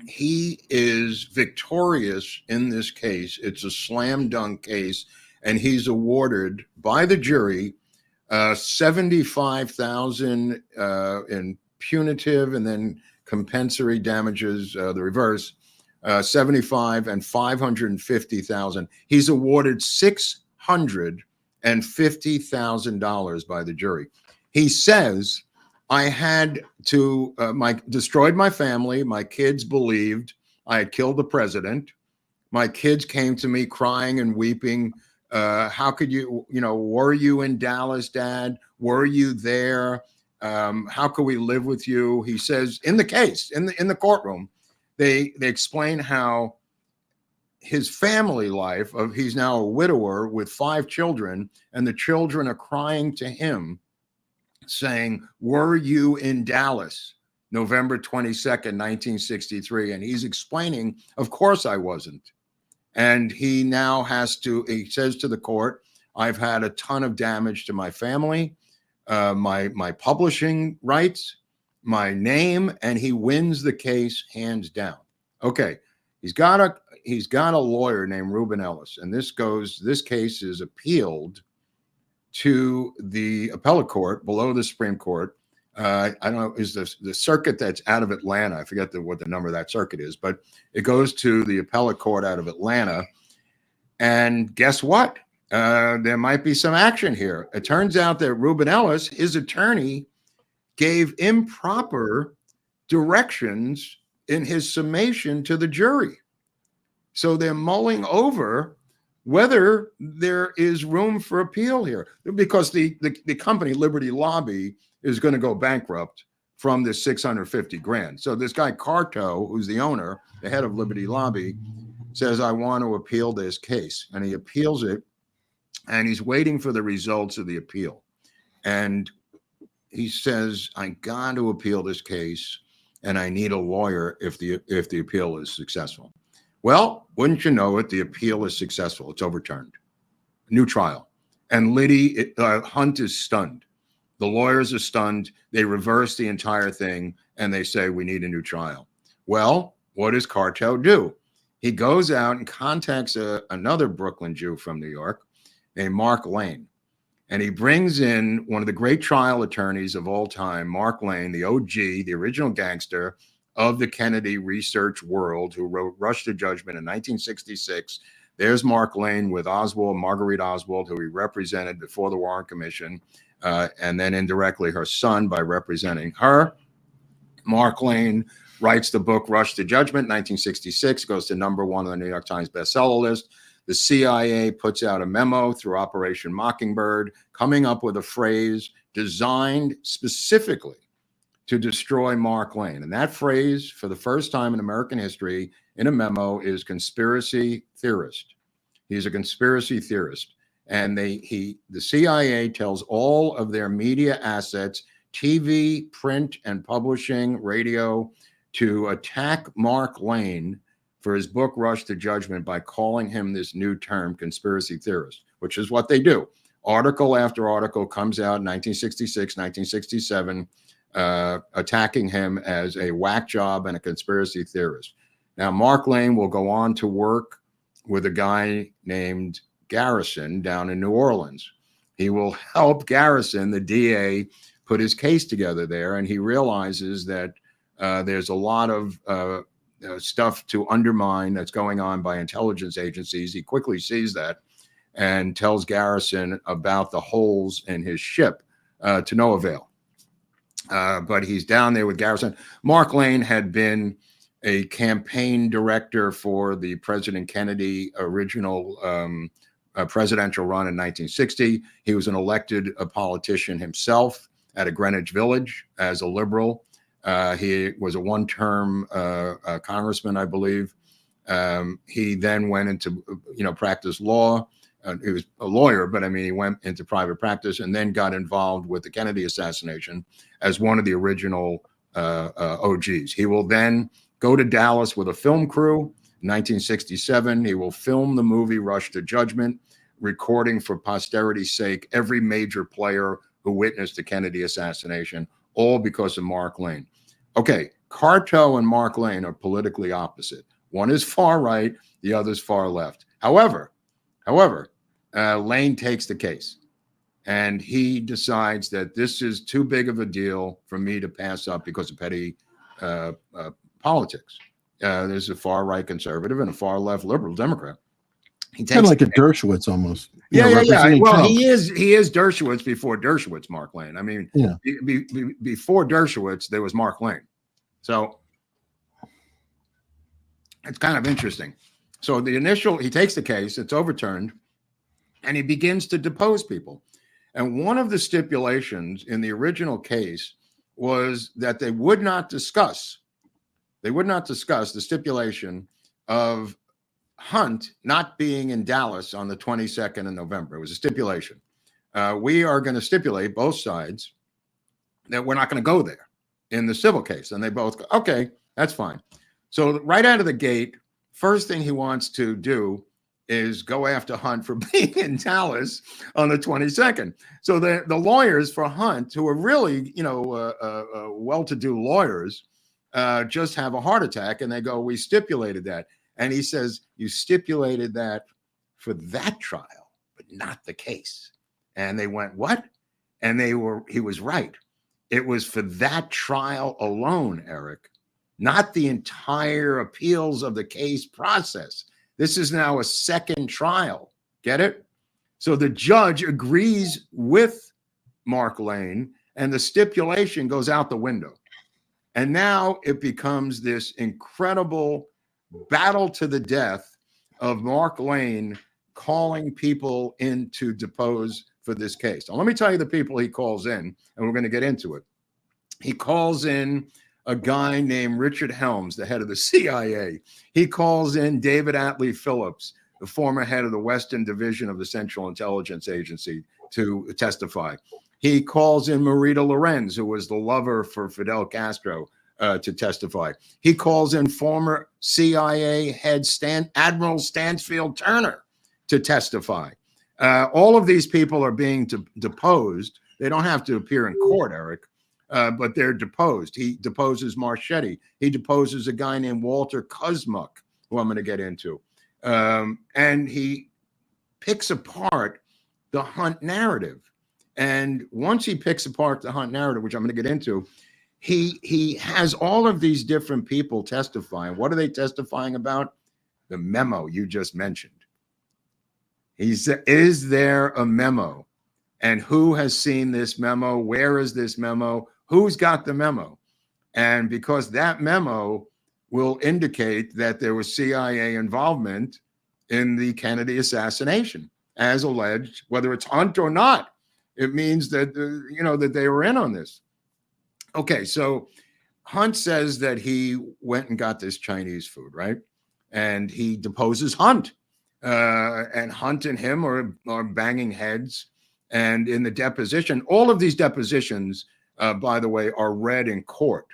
he is victorious in this case. It's a slam dunk case, and he's awarded by the jury $75,000 in punitive and then compensatory damages, the reverse, 75 and 550,000. He's awarded $650,000 by the jury. He says, I had to destroyed my family. My kids believed I had killed the president. My kids came to me crying and weeping. How could you, were you in Dallas, Dad? Were you there? How could we live with you? He says in the case, in the courtroom, they explain how his family life he's now a widower with 5 children, and the children are crying to him saying, were you in Dallas, November 22nd, 1963? And he's explaining, of course I wasn't. And he now he says to the court, I've had a ton of damage to my family, my publishing rights, my name, and he wins the case hands down. Okay, he's got a lawyer named Reuben Ellis, and this case is appealed to the appellate court below the Supreme Court. I don't know, is the circuit that's out of Atlanta. I forget what the number of that circuit is, but it goes to the appellate court out of Atlanta. And guess what? There might be some action here. It turns out that Reuben Ellis, his attorney, gave improper directions in his summation to the jury. So they're mulling over whether there is room for appeal here, because the company Liberty Lobby is going to go bankrupt from this $650,000. So this guy Carto, who's the owner, the head of Liberty Lobby, says, I want to appeal this case. And he appeals it, and he's waiting for the results of the appeal. And he says, I got to appeal this case, and I need a lawyer if the appeal is successful. Well, wouldn't you know it, the appeal is successful. It's overturned. New trial. And Hunt is stunned. The lawyers are stunned. They reverse the entire thing, and they say, we need a new trial. Well, what does Carto do? He goes out and contacts another Brooklyn Jew from New York named Mark Lane. And he brings in one of the great trial attorneys of all time, Mark Lane, the OG, the original gangster of the Kennedy research world, who wrote Rush to Judgment in 1966. There's Mark Lane with Marguerite Oswald, who he represented before the Warren Commission, and then indirectly her son by representing her. Mark Lane writes the book Rush to Judgment, 1966, goes to #1 on the New York Times bestseller list. The CIA puts out a memo through Operation Mockingbird, coming up with a phrase designed specifically to destroy Mark Lane. And that phrase, for the first time in American history, in a memo, is conspiracy theorist. He's a conspiracy theorist. And the CIA tells all of their media assets, TV, print, and publishing, radio, to attack Mark Lane for his book Rush to Judgment by calling him this new term, conspiracy theorist, which is what they do. Article after article comes out in 1966, 1967, attacking him as a whack job and a conspiracy theorist. Now, Mark Lane will go on to work with a guy named Garrison down in New Orleans. He will help Garrison, the DA, put his case together there, and he realizes that there's a lot of stuff to undermine that's going on by intelligence agencies. He quickly sees that and tells Garrison about the holes in his ship, to no avail. But he's down there with Garrison. Mark Lane had been a campaign director for the President Kennedy original presidential run in 1960. He was an elected politician himself at a Greenwich Village as a liberal. He was a one-term congressman, I believe. He then went into, practice law. He was a lawyer, but I mean, he went into private practice and then got involved with the Kennedy assassination as one of the original OGs. He will then go to Dallas with a film crew. In 1967, he will film the movie Rush to Judgment, recording for posterity's sake every major player who witnessed the Kennedy assassination, all because of Mark Lane. Okay, Carto and Mark Lane are politically opposite. One is far right, the other is far left. However, Lane takes the case, and he decides that this is too big of a deal for me to pass up because of petty politics. There's a far right conservative and a far left liberal Democrat. He takes kind of like a Dershowitz almost. Yeah. Well, Trump. he is Dershowitz before Dershowitz, Mark Lane. I mean, yeah. Before Dershowitz, there was Mark Lane. So it's kind of interesting. So he takes the case, it's overturned, and he begins to depose people. And one of the stipulations in the original case was that they would not discuss the stipulation of Hunt not being in Dallas on the 22nd of November. It was a stipulation. We are going to stipulate, both sides, that we're not going to go there in the civil case. And they both go, okay, that's fine. So right out of the gate, first thing he wants to do is go after Hunt for being in Dallas on the 22nd. So the lawyers for Hunt, who are really, well-to-do lawyers, just have a heart attack, and they go, we stipulated that. And he says, you stipulated that for that trial, but not the case. And they went, what? And he was right. It was for that trial alone, Eric, not the entire appeals of the case process. This is now a second trial. Get it? So the judge agrees with Mark Lane, and the stipulation goes out the window. And now it becomes this incredible battle to the death of Mark Lane calling people in to depose for this case. Now, let me tell you the people he calls in, and we're going to get into it. He calls in a guy named Richard Helms, the head of the CIA. He calls in David Atlee Phillips, the former head of the Western Division of the Central Intelligence Agency, to testify. He calls in Marita Lorenz, who was the lover for Fidel Castro, to testify. He calls in former CIA head Admiral Stansfield Turner to testify. All of these people are being deposed. They don't have to appear in court, Eric, but they're deposed. He deposes Marchetti. He deposes a guy named Walter Kuzmuck, who I'm going to get into. And he picks apart the Hunt narrative. And once he picks apart the Hunt narrative, which I'm going to get into, he has all of these different people testifying. What are they testifying about? The memo you just mentioned. He said, is there a memo? And who has seen this memo? Where is this memo? Who's got the memo? And because that memo will indicate that there was CIA involvement in the Kennedy assassination, as alleged, whether it's Hunt or not, it means that, that they were in on this. Okay, so Hunt says that he went and got this Chinese food, right? And he deposes Hunt. And Hunt and him are banging heads. And in the deposition, all of these depositions, by the way, are read in court.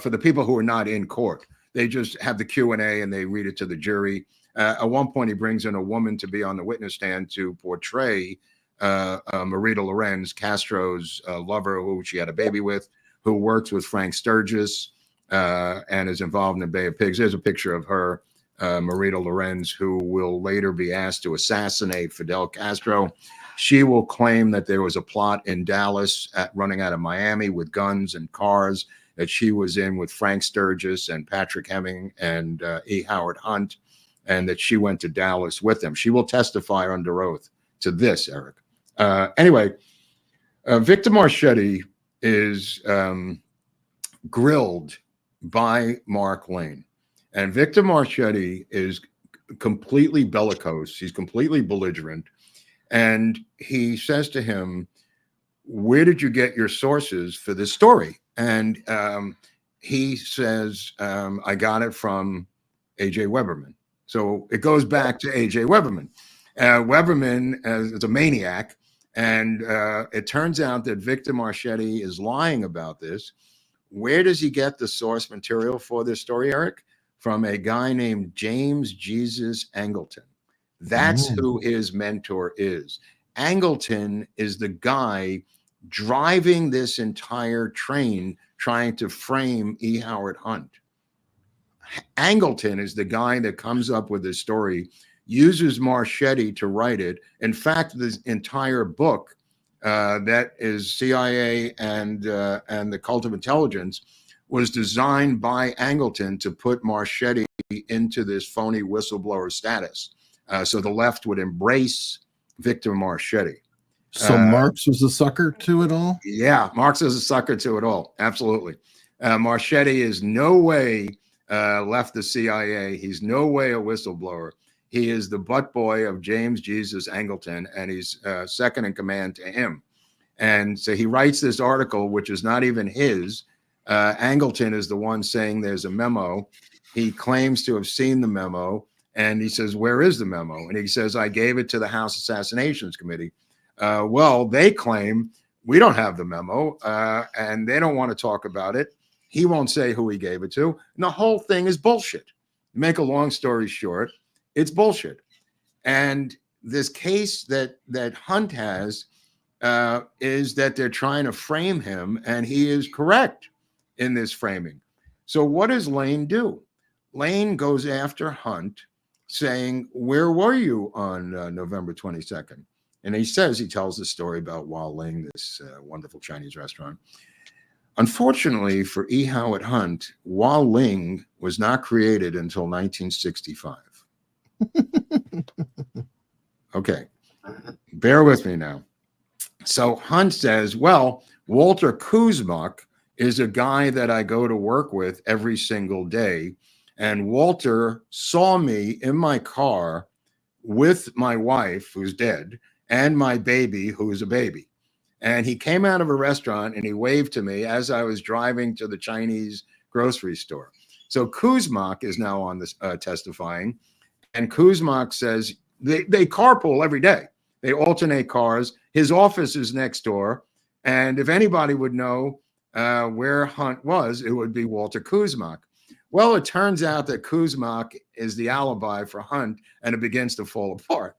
For the people who are not in court, they just have the Q&A and they read it to the jury. At one point, he brings in a woman to be on the witness stand to portray Marita Lorenz, Castro's lover, who she had a baby with, who works with Frank Sturgis and is involved in the Bay of Pigs. There's a picture of her, Marita Lorenz, who will later be asked to assassinate Fidel Castro. She will claim that there was a plot in Dallas running out of Miami with guns and cars that she was in with Frank Sturgis and Patrick Hemming and E. Howard Hunt, and that she went to Dallas with them. She will testify under oath to this, Eric. Anyway, Victor Marchetti is grilled by Mark Lane. And Victor Marchetti is completely bellicose. He's completely belligerent. And he says to him, where did you get your sources for this story? And he says, I got it from A.J. Weberman. So it goes back to A.J. Weberman. Weberman is a maniac. And it turns out that Victor Marchetti is lying about this. Where does he get the source material for this story, Eric? From a guy named James Jesus Angleton. That's who his mentor is. Angleton is the guy driving this entire train trying to frame E. Howard Hunt. Angleton is the guy that comes up with this story, uses Marchetti to write it. In fact, this entire book that is CIA and the Cult of Intelligence was designed by Angleton to put Marchetti into this phony whistleblower status. So the left would embrace Victor Marchetti. So Marx was a sucker to it all? Yeah, Marx is a sucker to it all. Absolutely. Marchetti is no way left the CIA. He's no way a whistleblower. He is the butt boy of James Jesus Angleton, and he's second in command to him. And so he writes this article, which is not even his. Angleton is the one saying there's a memo. He claims to have seen the memo, and he says, where is the memo? And he says, I gave it to the House Assassinations Committee. Well, they claim we don't have the memo, and they don't want to talk about it. He won't say who he gave it to. And the whole thing is bullshit. Make a long story short, it's bullshit. And this case that Hunt has is that they're trying to frame him, and he is correct in this framing. So what does Lane do? Lane goes after Hunt, saying, where were you on November 22nd? And he tells the story about Wah Ling, this wonderful Chinese restaurant. Unfortunately for E. Howard Hunt, Wah Ling was not created until 1965. Okay, bear with me now. So Hunt says, well, Walter Kuzmak is a guy that I go to work with every single day. And Walter saw me in my car with my wife, who's dead, and my baby, who is a baby. And he came out of a restaurant and he waved to me as I was driving to the Chinese grocery store. So Kuzmak is now on this testifying. And Kuzmak says they carpool every day. They alternate cars. His office is next door. And if anybody would know where Hunt was, it would be Walter Kuzmak. Well, it turns out that Kuzmak is the alibi for Hunt, and it begins to fall apart.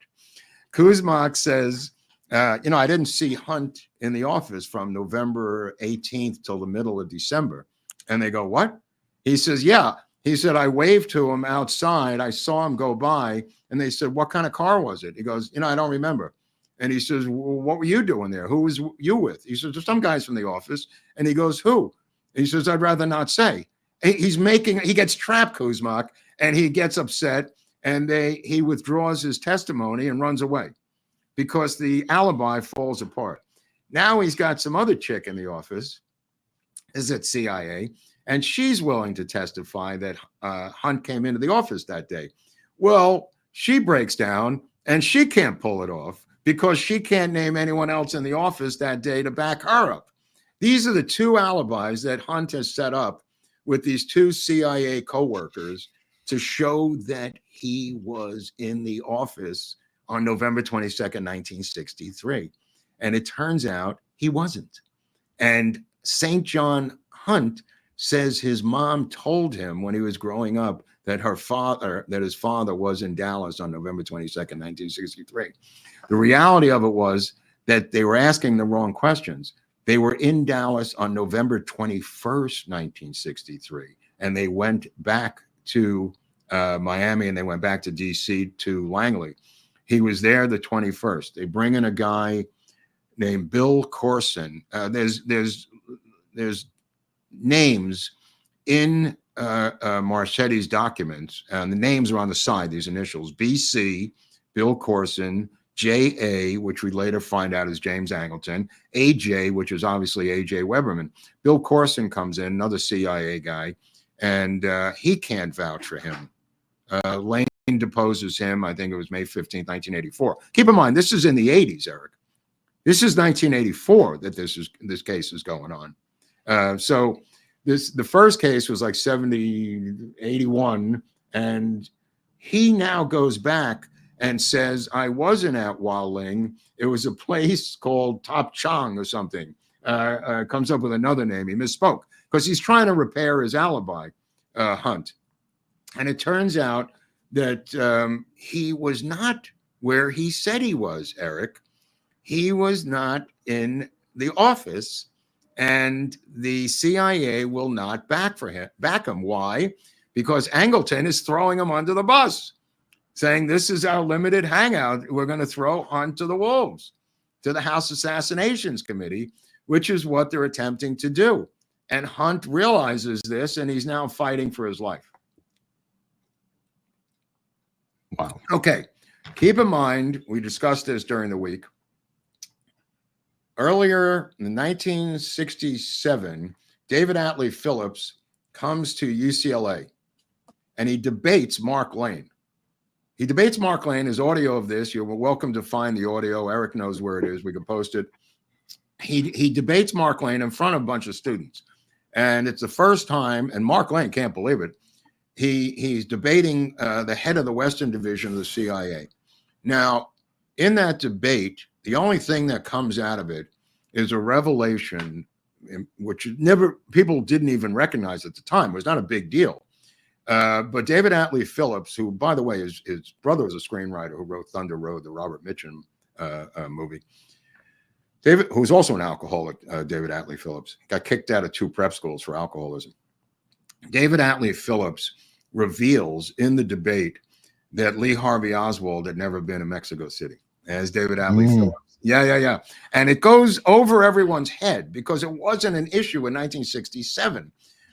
Kuzmak says, I didn't see Hunt in the office from November 18th till the middle of December. And they go, what? He says, yeah. He said, I waved to him outside. I saw him go by. And they said, what kind of car was it? He goes, I don't remember. And he says, well, what were you doing there? Who was you with? He says, there's some guys from the office. And he goes, who? And he says, I'd rather not say. He gets trapped, Kuzmak, and he gets upset, and he withdraws his testimony and runs away because the alibi falls apart. Now he's got some other chick in the office, is at CIA, and she's willing to testify that Hunt came into the office that day. Well, she breaks down, and she can't pull it off because she can't name anyone else in the office that day to back her up. These are the two alibis that Hunt has set up with these two CIA co-workers to show that he was in the office on November 22nd, 1963. And it turns out he wasn't. And St. John Hunt says his mom told him when he was growing up that his father was in Dallas on November 22nd, 1963. The reality of it was that they were asking the wrong questions. They were in Dallas on November 21st, 1963, and they went back to Miami, and they went back to D.C. to Langley. He was there the 21st. They bring in a guy named Bill Corson. There's names in Marchetti's documents, and the names are on the side, these initials: BC, Bill Corson, JA, which we later find out is James Angleton, AJ, which is obviously AJ Weberman. Bill Corson comes in, another CIA guy, and he can't vouch for him. Lane deposes him, I think it was May 15th, 1984. Keep in mind, this is in the 80s, Eric. This is 1984 that this case is going on. So the first case was like 81, and he now goes back and says, I wasn't at Waling. It was a place called Top Chong or something. Comes up with another name. He misspoke because he's trying to repair his alibi, Hunt. And it turns out that he was not where he said he was, Eric. He was not in the office, and the CIA will not back him. Why? Because Angleton is throwing him under the bus, saying this is our limited hangout. We're going to throw Hunt to the wolves, to the House Assassinations Committee, which is what they're attempting to do. And Hunt realizes this, and he's now fighting for his life. Wow. Okay. Keep in mind, we discussed this during the week. Earlier in 1967, David Atlee Phillips comes to UCLA, and he debates Mark Lane. He debates Mark Lane. There's audio of this. You're welcome to find the audio. Eric knows where it is. We can post it. He debates Mark Lane in front of a bunch of students. And it's the first time, and Mark Lane can't believe it, he's debating the head of the Western Division of the CIA. Now, in that debate, the only thing that comes out of it is a revelation, which people didn't even recognize at the time. It was not a big deal. But David Atlee Phillips, who, by the way, his brother was a screenwriter who wrote Thunder Road, the Robert Mitchum movie. David, who's also an alcoholic, David Atlee Phillips, got kicked out of 2 prep schools for alcoholism. David Atlee Phillips reveals in the debate that Lee Harvey Oswald had never been in Mexico City, as David Atlee Phillips. Yeah. And it goes over everyone's head because it wasn't an issue in 1967.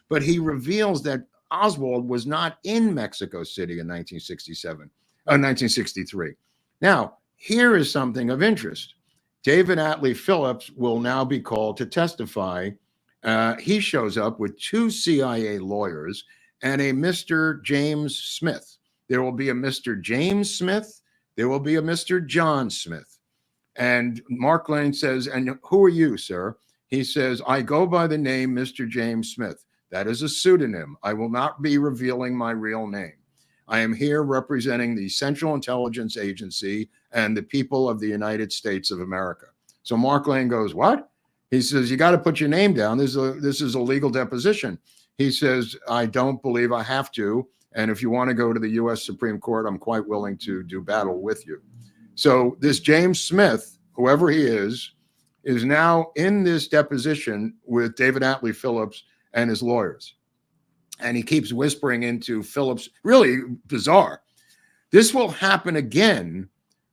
But he reveals that Oswald was not in Mexico City in 1963. Now, here is something of interest. David Atlee Phillips will now be called to testify. He shows up with 2 CIA lawyers and a Mr. James Smith. There will be a Mr. James Smith. There will be a Mr. John Smith. And Mark Lane says, and who are you, sir? He says, I go by the name Mr. James Smith. That is a pseudonym. I will not be revealing my real name. I am here representing the Central Intelligence Agency and the people of the United States of America. So Mark Lane goes, what? He says, you got to put your name down. This is a legal deposition. He says, I don't believe I have to. And if you want to go to the U.S. Supreme Court, I'm quite willing to do battle with you. So this James Smith, whoever he is now in this deposition with David Atlee Phillips and his lawyers. And he keeps whispering into Phillips, really bizarre. This will happen again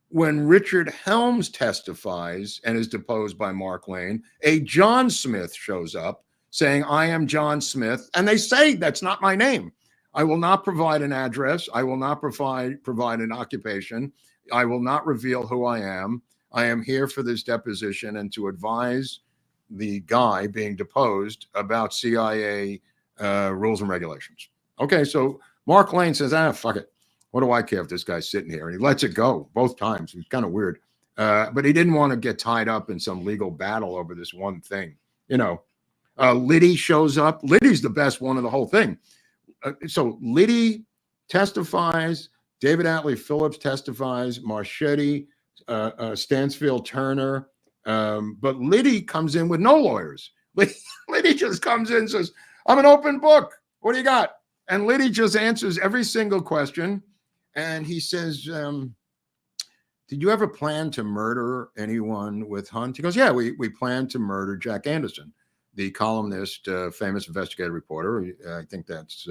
when Richard Helms testifies and is deposed by Mark Lane. A John Smith shows up saying, I am John Smith. And they say, that's not my name. I will not provide an address. I will not provide an occupation. I will not reveal who I am. I am here for this deposition and to advise the guy being deposed about CIA rules and regulations. Okay, so Mark Lane says, fuck it. What do I care if this guy's sitting here? And he lets it go both times. It's kind of weird. But he didn't want to get tied up in some legal battle over this one thing. You know, Liddy shows up. Liddy's the best one of the whole thing. So Liddy testifies. David Atlee Phillips testifies. Marchetti, Stansfield Turner. But Liddy comes in with no lawyers. Liddy just comes in and says, I'm an open book. What do you got? And Liddy just answers every single question. And he says, did you ever plan to murder anyone with Hunt? He goes, yeah, we planned to murder Jack Anderson, the columnist, famous investigative reporter. I think that's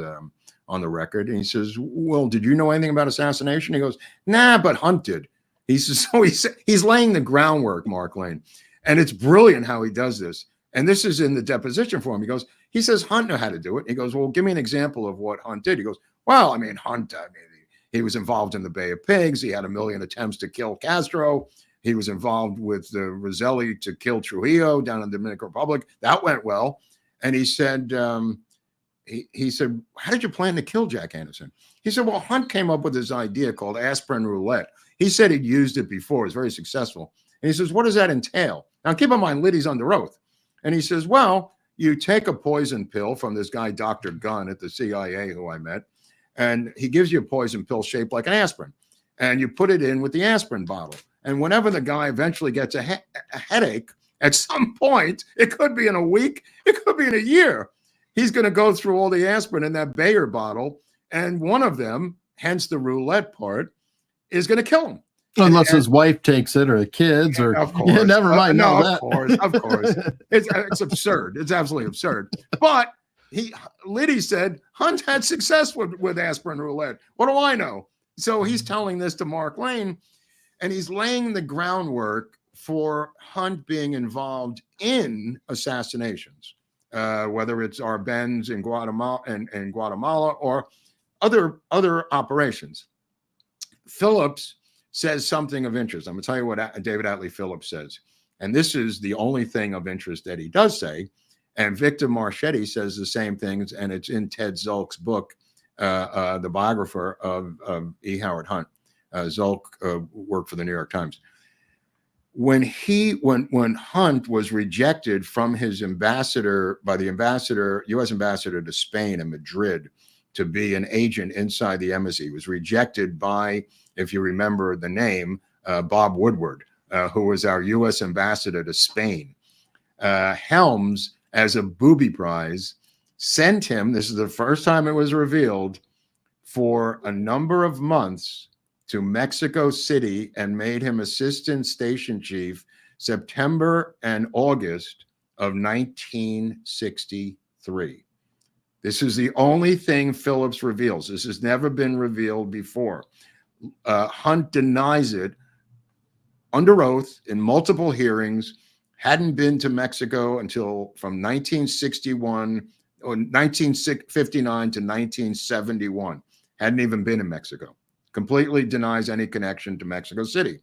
on the record. And he says, well, did you know anything about assassination? He goes, nah, but Hunt did. He says, so he's laying the groundwork, Mark Lane. And it's brilliant how he does this. And this is in the deposition form. He says, Hunt knew how to do it. He goes, well, give me an example of what Hunt did. He goes, well, Hunt, he was involved in the Bay of Pigs. He had 1 million attempts to kill Castro. He was involved with Roselli to kill Trujillo down in the Dominican Republic. That went well. And he said, he said, how did you plan to kill Jack Anderson? He said, well, Hunt came up with this idea called aspirin roulette. He said he'd used it before. It was very successful. And he says, what does that entail? Now, keep in mind, Liddy's under oath. And he says, well, you take a poison pill from this guy, Dr. Gunn at the CIA, who I met, and he gives you a poison pill shaped like an aspirin. And you put it in with the aspirin bottle. And whenever the guy eventually gets a headache, at some point, it could be in a week, it could be in a year, he's going to go through all the aspirin in that Bayer bottle. And one of them, hence the roulette part, is going to kill him. Unless his wife takes it or the kids or of course. Yeah, never mind. No, that. of course. It's absurd. It's absolutely absurd. But Liddy said Hunt had success with aspirin roulette. What do I know? So he's telling this to Mark Lane, and he's laying the groundwork for Hunt being involved in assassinations, whether it's Arbenz in Guatemala or other operations. Phillips says something of interest. I'm going to tell you what David Atlee Phillips says. And this is the only thing of interest that he does say. And Victor Marchetti says the same things, and it's in Ted Zulk's book, the biographer of E. Howard Hunt. Zulk worked for the New York Times. When Hunt was rejected from his ambassador, by the U.S. ambassador to Spain in Madrid, to be an agent inside the embassy, he was rejected by, if you remember the name, Bob Woodward, who was our U.S. ambassador to Spain. Helms, as a booby prize, sent him, this is the first time it was revealed, for a number of months to Mexico City and made him assistant station chief September and August of 1963. This is the only thing Phillips reveals. This has never been revealed before. Hunt denies it under oath in multiple hearings, hadn't been to Mexico until from 1961 or 1959 to 1971. Hadn't even been in Mexico. Completely denies any connection to Mexico City.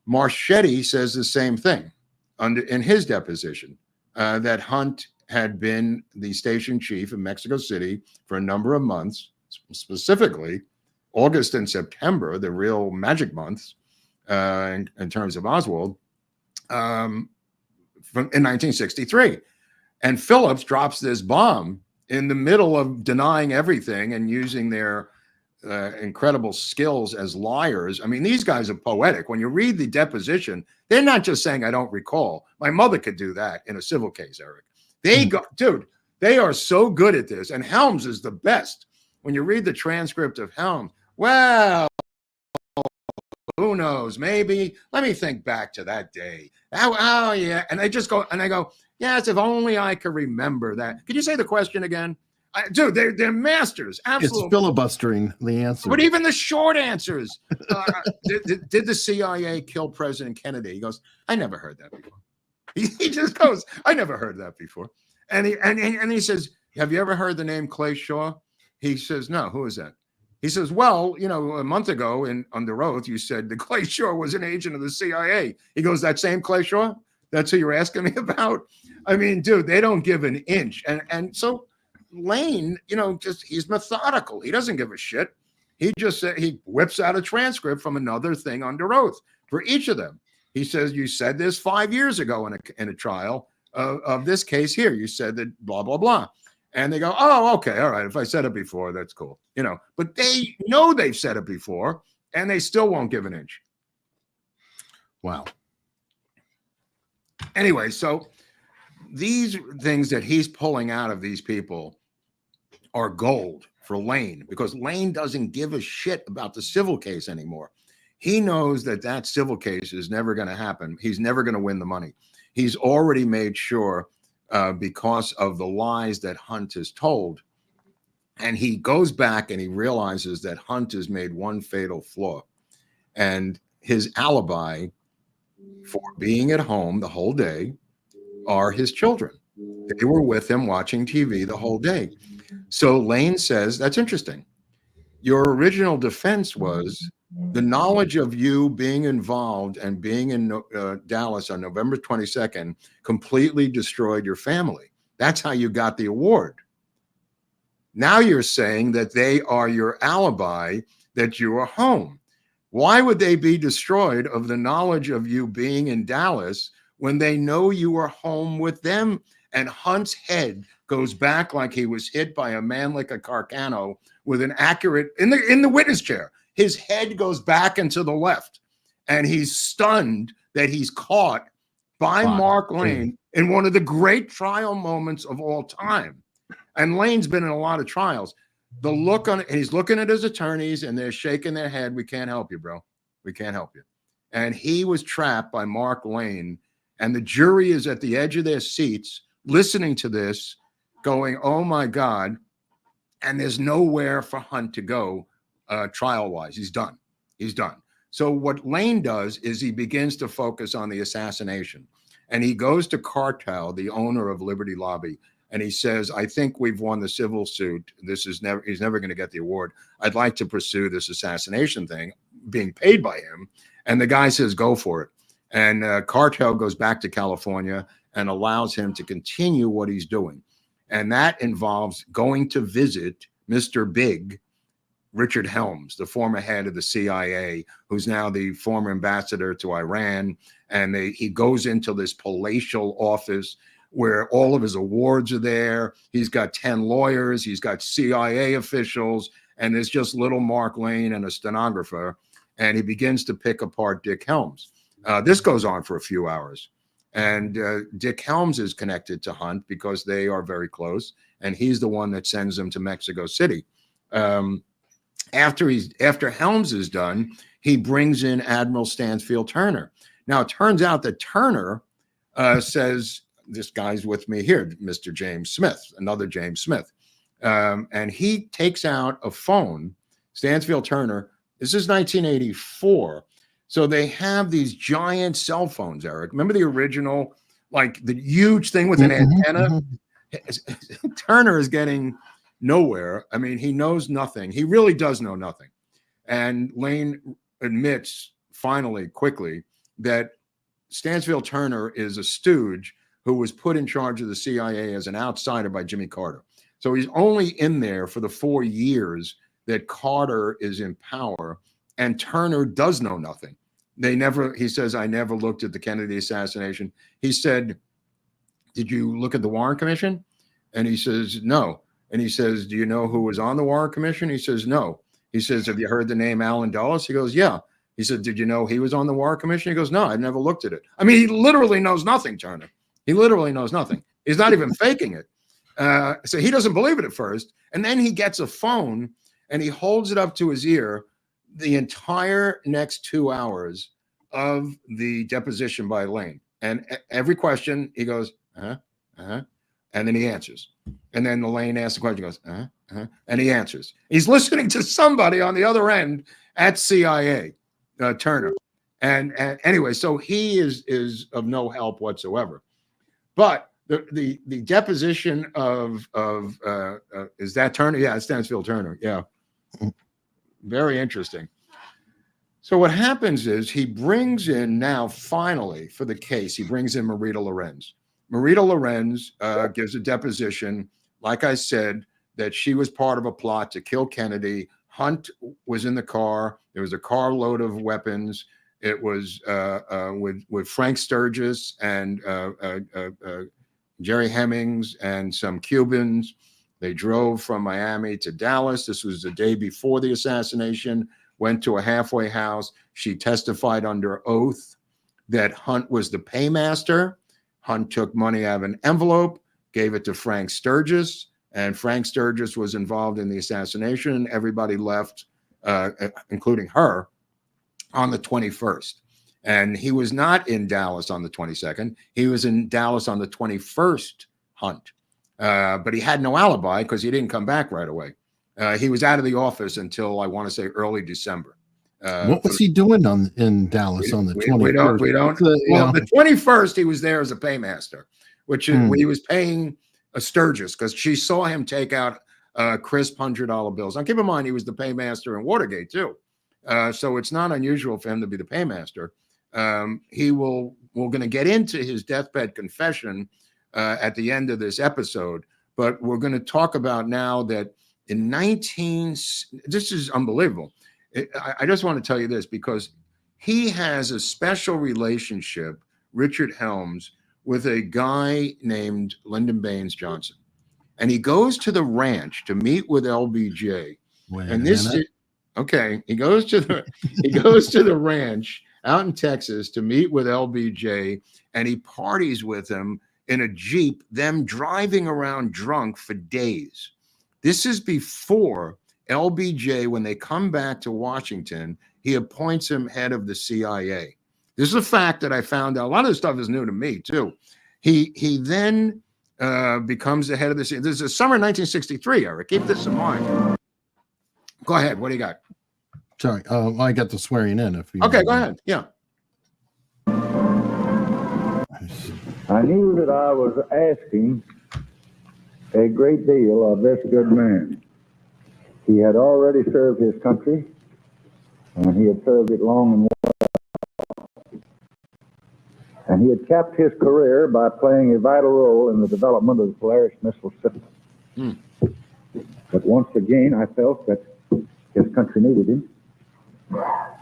Marchetti says the same thing in his deposition, that Hunt had been the station chief in Mexico City for a number of months, specifically August and September, the real magic months in terms of Oswald, in 1963. And Phillips drops this bomb in the middle of denying everything and using their incredible skills as liars. I mean, these guys are poetic. When you read the deposition, they're not just saying, I don't recall. My mother could do that in a civil case, Eric. Dude, they are so good at this. And Helms is the best. When you read the transcript of Helms, well, who knows? Maybe. Let me think back to that day. Oh yeah. And I go, yes, if only I could remember that. Could you say the question again? Dude, they're masters. Absolutely. It's filibustering the answer. But even the short answers. Did the CIA kill President Kennedy? He goes, I never heard that before. He just goes, I never heard that before. And he says, have you ever heard the name Clay Shaw? He says, no. Who is that? He says, well, a month ago under oath, you said that Clay Shaw was an agent of the CIA. He goes, that same Clay Shaw? That's who you're asking me about? I mean, dude, they don't give an inch. And so Lane, he's methodical. He doesn't give a shit. He just said, he whips out a transcript from another thing under oath for each of them. He says, you said this 5 years ago in a trial. of this case here. You said that blah, blah, blah. And they go, oh, okay, all right. If I said it before, that's cool. But they know they've said it before, and they still won't give an inch. Wow. Anyway, so these things that he's pulling out of these people are gold for Lane, because Lane doesn't give a shit about the civil case anymore. He knows that civil case is never going to happen. He's never going to win the money. He's already made sure because of the lies that Hunt has told. And he goes back and he realizes that Hunt has made one fatal flaw. And his alibi for being at home the whole day are his children. They were with him watching TV the whole day. So Lane says, that's interesting. Your original defense was the knowledge of you being involved and being in Dallas on November 22nd completely destroyed your family. That's how you got the award. Now you're saying that they are your alibi, that you are home. Why would they be destroyed of the knowledge of you being in Dallas when they know you were home with them? And Hunt's head goes back like he was hit by a man like a Carcano with an accurate, in the witness chair. His head goes back and to the left. And he's stunned that he's caught by Mark Lane in one of the great trial moments of all time. And Lane's been in a lot of trials. The look on it, and he's looking at his attorneys and they're shaking their head. We can't help you, bro. We can't help you. And he was trapped by Mark Lane. And the jury is at the edge of their seats listening to this, going, oh my God. And there's nowhere for Hunt to go trial-wise. He's done. He's done. So what Lane does is he begins to focus on the assassination. And he goes to Cartel, the owner of Liberty Lobby, and he says, I think we've won the civil suit. He's never going to get the award. I'd like to pursue this assassination thing, being paid by him. And the guy says, go for it. And Cartel goes back to California and allows him to continue what he's doing. And that involves going to visit Mr. Big, Richard Helms, the former head of the CIA, who's now the former ambassador to Iran. And he goes into this palatial office where all of his awards are there. He's got 10 lawyers. He's got CIA officials. And there's just little Mark Lane and a stenographer. And he begins to pick apart Dick Helms. This goes on for a few hours. And Dick Helms is connected to Hunt because they are very close. And he's the one that sends him to Mexico City. After Helms is done, he brings in Admiral Stansfield Turner. Now, it turns out that Turner says, this guy's with me here, Mr. James Smith, another James Smith. And he takes out a phone, Stansfield Turner. This is 1984. So they have these giant cell phones, Eric. Remember the original, like the huge thing with an antenna? Turner is getting nowhere. I mean, he knows nothing. He really does know nothing. And Lane admits finally, quickly, that Stansfield Turner is a stooge who was put in charge of the CIA as an outsider by Jimmy Carter. So he's only in there for the 4 years that Carter is in power, and Turner does know nothing. He says, I never looked at the Kennedy assassination. He said, did you look at the Warren Commission? And he says, no. And he says, do you know who was on the Warren Commission? He says, no. He says, have you heard the name Allen Dulles? He goes, yeah. He said, did you know he was on the Warren Commission? He goes, no, I never looked at it. I mean, he literally knows nothing, Turner. He literally knows nothing. He's not even faking it. So he doesn't believe it at first. And then he gets a phone and he holds it up to his ear the entire next 2 hours of the deposition by Lane. And every question, he goes, and then he answers. And then the Lane asks the question, he goes, and he answers. He's listening to somebody on the other end at CIA, Turner. And anyway, so he is of no help whatsoever. But the deposition of is that Turner? Yeah, it's Stansfield Turner. Yeah. Very interesting. So what happens is he brings in now, finally, for the case, he brings in Marita Lorenz. Marita Lorenz gives a deposition, like I said, that she was part of a plot to kill Kennedy. Hunt was in the car. There was a carload of weapons. It was with Frank Sturgis and Jerry Hemmings and some Cubans. They drove from Miami to Dallas. This was the day before the assassination, went to a halfway house. She testified under oath that Hunt was the paymaster. Hunt took money out of an envelope, gave it to Frank Sturgis, and Frank Sturgis was involved in the assassination. Everybody left, including her, on the 21st. And he was not in Dallas on the 22nd. He was in Dallas on the 21st, Hunt. But he had no alibi because he didn't come back right away. He was out of the office until, I want to say, early December. What was he doing in Dallas on the 21st? We don't. Well, the 21st, he was there as a paymaster, which is he was paying a Sturgis because she saw him take out crisp $100 bills. Now, keep in mind, he was the paymaster in Watergate, too. So it's not unusual for him to be the paymaster. We're going to get into his deathbed confession at the end of this episode, but we're going to talk about now that this is unbelievable. I just want to tell you this because he has a special relationship, Richard Helms, with a guy named Lyndon Baines Johnson. And he goes to the ranch to meet with LBJ. He goes to the ranch out in Texas to meet with LBJ, and he parties with him in a Jeep, them driving around drunk for days. This is before LBJ, when they come back to Washington, he appoints him head of the CIA. This is a fact that I found out. A lot of this stuff is new to me, too. He then becomes the head of the CIA. This is summer 1963, Eric. Keep this in mind. Go ahead. What do you got? Sorry. I got the swearing in. Okay, go ahead. Yeah. I knew that I was asking a great deal of this good man. He had already served his country, and he had served it long and well. And he had capped his career by playing a vital role in the development of the Polaris missile system. But once again, I felt that his country needed him,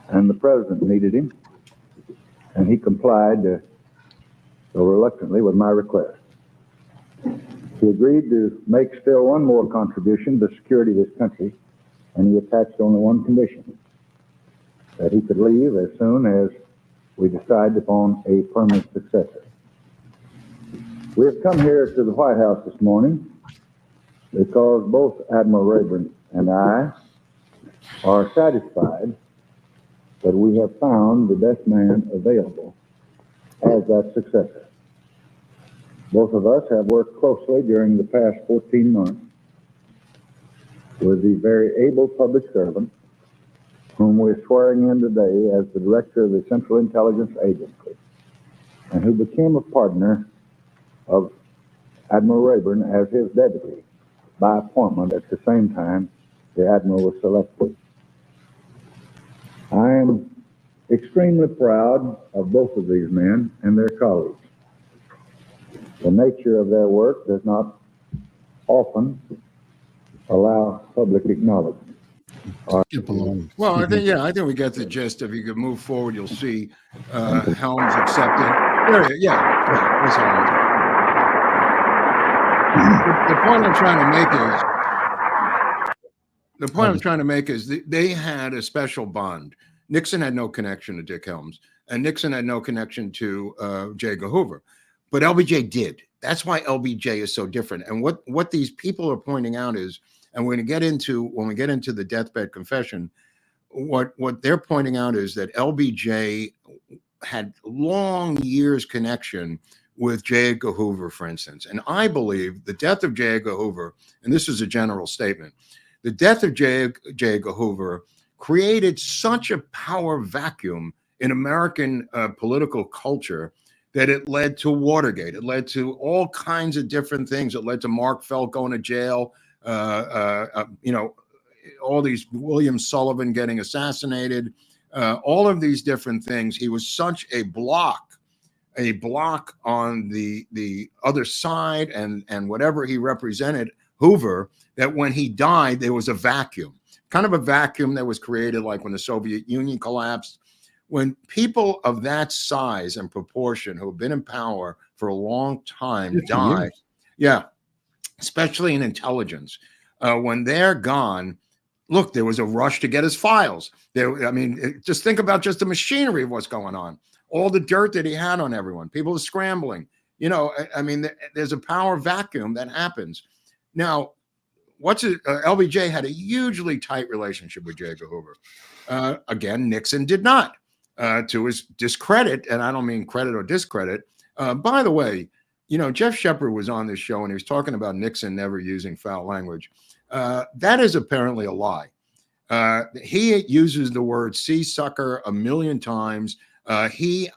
and the president needed him, and he complied, though reluctantly, with my request. He agreed to make still one more contribution to the security of this country, and he attached only one condition, that he could leave as soon as we decided upon a permanent successor. We have come here to the White House this morning because both Admiral Rayburn and I are satisfied that we have found the best man available as that successor. Both of us have worked closely during the past 14 months with the very able public servant whom we're swearing in today as the director of the Central Intelligence Agency, and who became a partner of Admiral Rayburn as his deputy by appointment at the same time the Admiral was selected. I am extremely proud of both of these men and their colleagues. The nature of their work does not often allow public acknowledgement. Well, I think we get the gist. If you could move forward, you'll see Helms accepting. That's all right. The point I'm trying to make is they had a special bond. Nixon had no connection to Dick Helms, and Nixon had no connection to J. Edgar Hoover, but LBJ did. That's why LBJ is so different. And what these people are pointing out is, and we're going to get into when we get into the deathbed confession, what they're pointing out is that LBJ had long years connection with J. Edgar Hoover, for instance. And I believe the death of J. Edgar Hoover, and this is a general statement, the death of J. Edgar Hoover created such a power vacuum in American political culture that it led to Watergate. It led to all kinds of different things. It led to Mark Felt going to jail, all these William Sullivan getting assassinated, all of these different things. He was such a block on the other side and whatever he represented, Hoover, that when he died, there was a vacuum, kind of a vacuum that was created like when the Soviet Union collapsed, when people of that size and proportion who have been in power for a long time 50 die, years. yeah, especially in intelligence, when they're gone, look, there was a rush to get his files. Just think about just the machinery of what's going on, all the dirt that he had on everyone. People are scrambling. There's a power vacuum that happens. Now, LBJ had a hugely tight relationship with J. Edgar Hoover. Again, Nixon did not, to his discredit, and I don't mean credit or discredit. By the way, Jeff Shepard was on this show and he was talking about Nixon never using foul language. That is apparently a lie. He uses the word "sea sucker" a million times. I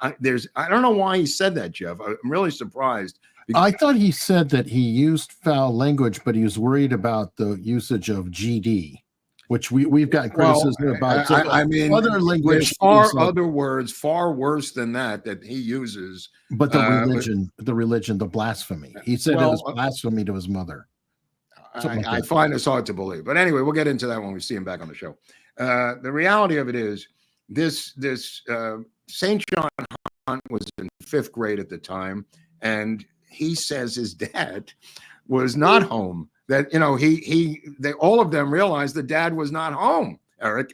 don't know why he said that, Jeff. I'm really surprised. I thought he said that he used foul language, but he was worried about the usage of GD, which we've got criticism about. So other language, other words far worse than that he uses. But the religion, the blasphemy. He said it was blasphemy to his mother. I find this hard to believe. But anyway, we'll get into that when we see him back on the show. The reality of it is this St. John Hunt was in 5th grade at the time, and he says his dad was not home. That they all of them realized the dad was not home. Eric,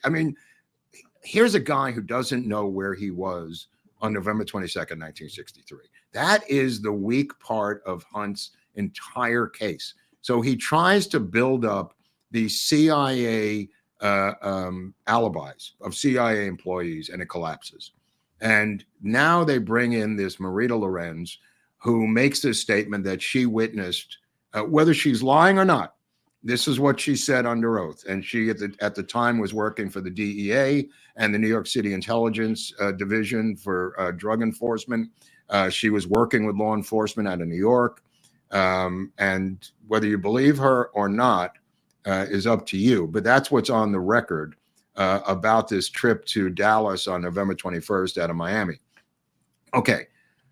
here's a guy who doesn't know where he was on November 22nd, 1963. That is the weak part of Hunt's entire case. So he tries to build up the CIA alibis of CIA employees, and it collapses. And now they bring in this Marita Lorenz, who makes this statement that she witnessed, whether she's lying or not. This is what she said under oath. And she, at the time, was working for the DEA and the New York City Intelligence Division for drug enforcement. She was working with law enforcement out of New York. And whether you believe her or not is up to you. But that's what's on the record about this trip to Dallas on November 21st out of Miami. Okay,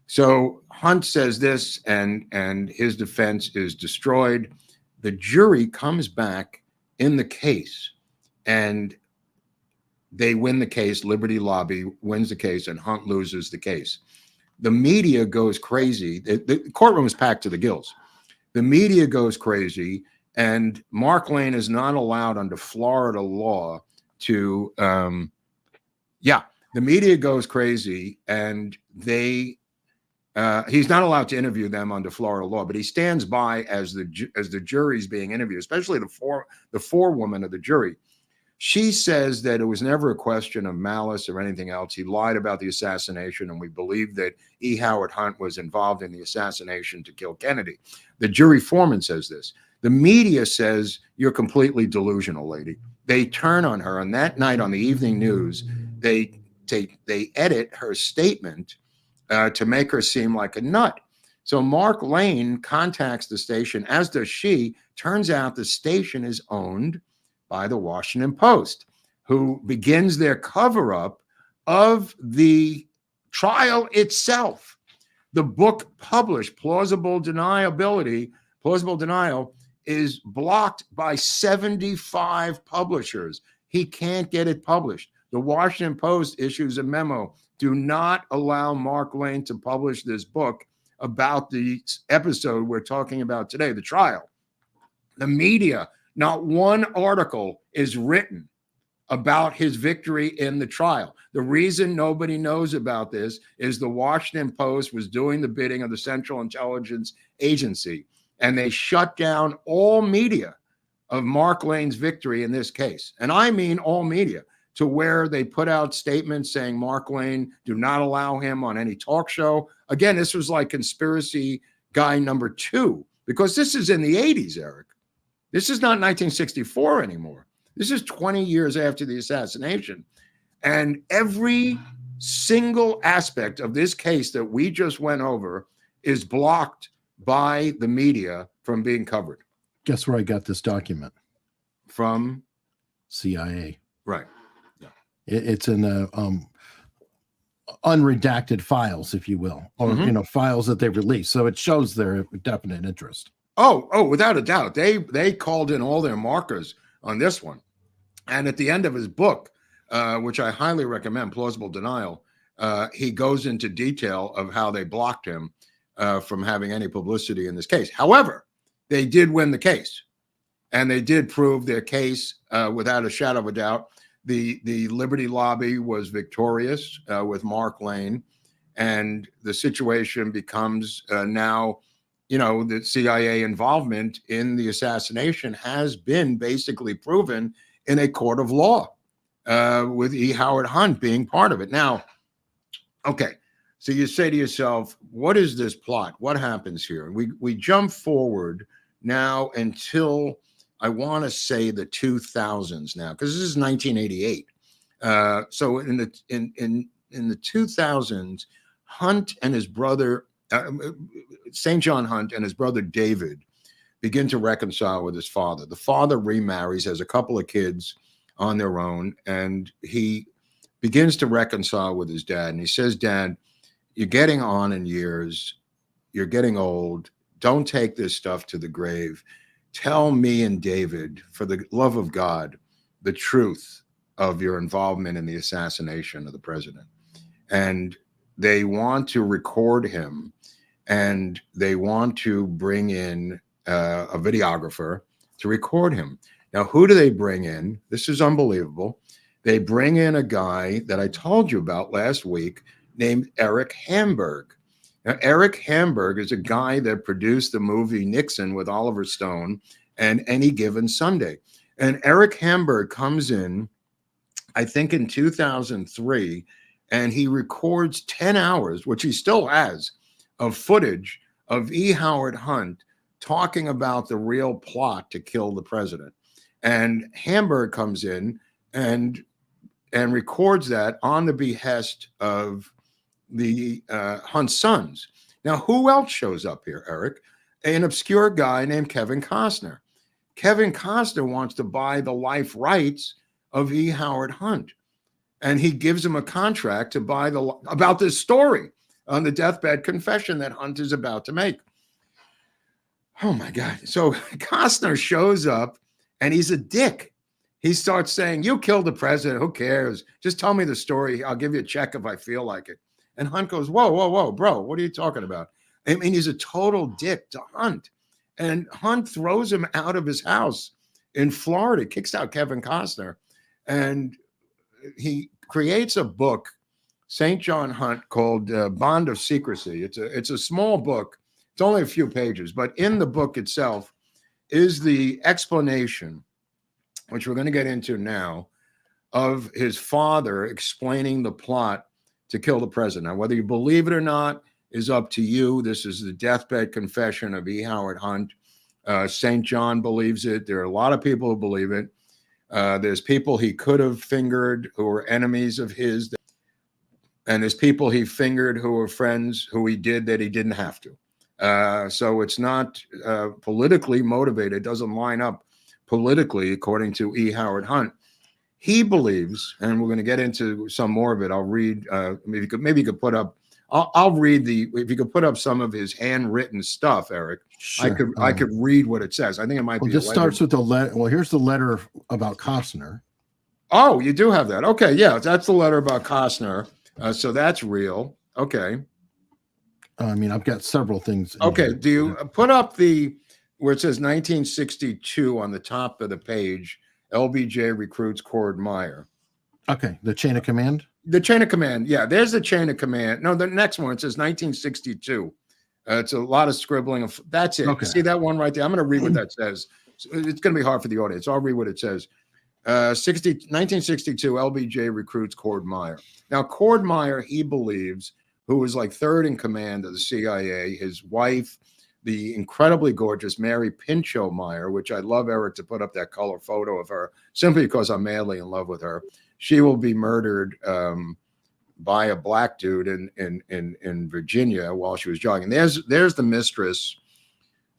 so Hunt says this, and his defense is destroyed. The jury comes back in the case, and they win the case. Liberty Lobby wins the case, and Hunt loses the case. The media goes crazy. The courtroom is packed to the gills. The media goes crazy, and Mark Lane is not allowed under Florida law to, the media goes crazy, and he's not allowed to interview them under Florida law, but he stands by as the jury's being interviewed, especially the forewoman of the jury. She says that it was never a question of malice or anything else. He lied about the assassination, and we believe that E. Howard Hunt was involved in the assassination to kill Kennedy. The jury foreman says this. The media says, you're completely delusional, lady. They turn on her, and that night on the evening news, they edit her statement to make her seem like a nut. So Mark Lane contacts the station, as does she. Turns out the station is owned by the Washington Post, who begins their cover-up of the trial itself. The book published, Plausible Denial, is blocked by 75 publishers. He can't get it published. The Washington Post issues a memo. Do not allow Mark Lane to publish this book about the episode we're talking about today, the trial. The media, not one article is written about his victory in the trial. The reason nobody knows about this is the Washington Post was doing the bidding of the Central Intelligence Agency, and they shut down all media of Mark Lane's victory in this case. And I mean all media, to where they put out statements saying Mark Lane, do not allow him on any talk show. Again, this was like conspiracy guy number 2, because this is in the 80s, Eric. This is not 1964 anymore. This is 20 years after the assassination. And every single aspect of this case that we just went over is blocked by the media from being covered. Guess where I got this document? From CIA. Right. Yeah. It's in the unredacted files, if you will, or files that they released. So it shows their definite interest. Oh, without a doubt. They called in all their markers on this one. And at the end of his book, which I highly recommend, Plausible Denial, he goes into detail of how they blocked him from having any publicity in this case. However, they did win the case, and they did prove their case without a shadow of a doubt. The Liberty Lobby was victorious with Mark Lane, and the situation becomes now, the CIA involvement in the assassination has been basically proven in a court of law, with E. Howard Hunt being part of it. Now, okay, so you say to yourself, what is this plot? What happens here? We jump forward now until, I want to say, the 2000s now, because this is 1988. So in the 2000s, Hunt and his brother, St. John Hunt and his brother David, begin to reconcile with his father. The father remarries, has a couple of kids on their own, and he begins to reconcile with his dad. And he says, "Dad, you're getting on in years. You're getting old. Don't take this stuff to the grave. Tell me and David, for the love of God, the truth of your involvement in the assassination of the president." And they want to record him, and they want to bring in a videographer to record him. Now, who do they bring in? This is unbelievable. They bring in a guy that I told you about last week named Eric Hamburg. Now, Eric Hamburg is a guy that produced the movie Nixon with Oliver Stone and Any Given Sunday. And Eric Hamburg comes in, I think in 2003, and he records 10 hours, which he still has, of footage of E. Howard Hunt talking about the real plot to kill the president. And Hamburg comes in and records that on the behest of the Hunt sons. Now, who else shows up here, Eric? An obscure guy named Kevin Costner. Kevin Costner wants to buy the life rights of E. Howard Hunt, and he gives him a contract to buy about this story on the deathbed confession that Hunt is about to make. Oh my God. So Costner shows up, and he's a dick. He starts saying, "You killed the president. Who cares? Just tell me the story. I'll give you a check if I feel like it." And Hunt goes, "Whoa, whoa, whoa, bro. What are you talking about?" I mean, he's a total dick to Hunt. And Hunt throws him out of his house in Florida, kicks out Kevin Costner. And he creates a book, St. John Hunt, called Bond of Secrecy. It's a small book. It's only a few pages. But in the book itself is the explanation, which we're going to get into now, of his father explaining the plot to kill the president. Now, whether you believe it or not is up to you. This is the deathbed confession of E. Howard Hunt. St. John believes it. There are a lot of people who believe it. There's people he could have fingered who were enemies of his. And there's people he fingered who were friends who he did that he didn't have to. So it's not politically motivated. It doesn't line up politically, according to E. Howard Hunt. He believes, and we're going to get into some more of it. I'll read, maybe you could put up, I'll read if you could put up some of his handwritten stuff, Eric. Sure. I could read what it says. I think it might be. This starts with the letter. Well, here's the letter about Costner. Oh, you do have that. Okay. Yeah. That's the letter about Costner. So that's real. Okay. I mean, I've got several things. Okay. Here. Do you put up where it says 1962 on the top of the page, LBJ recruits Cord Meyer? Okay. The chain of command? The chain of command. Yeah, there's the chain of command. No, the next one, it says 1962. It's a lot of scribbling. That's it. Okay. See that one right there? I'm going to read what that says. It's going to be hard for the audience. I'll read what it says. 1962, LBJ recruits Cord Meyer. Now, Cord Meyer, he believes, who was like third in command of the CIA, his wife, the incredibly gorgeous Mary Pinchot Meyer, which I'd love Eric to put up that color photo of her, simply because I'm madly in love with her. She will be murdered by a black dude in Virginia while she was jogging. There's the mistress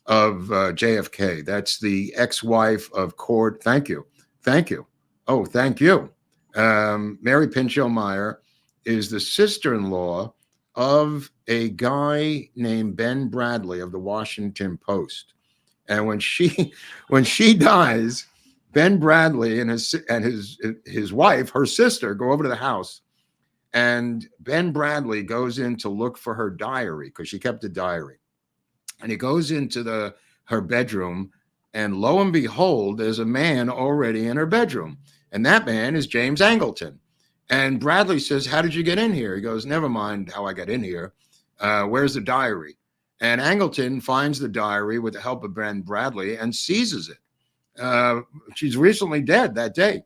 of JFK. That's the ex-wife of Cord. Thank you. Oh, thank you. Mary Pinchot Meyer is the sister-in-law of a guy named Ben Bradley of the Washington Post. And when she dies, Ben Bradley and his wife, her sister, go over to the house, and Ben Bradley goes in to look for her diary because she kept a diary, and he goes into her bedroom, and lo and behold, there's a man already in her bedroom, and that man is James Angleton. And Bradley says, "How did you get in here?" He goes, "Never mind how I got in here. Where's the diary?" And Angleton finds the diary with the help of Ben Bradley and seizes it. She's recently dead that day.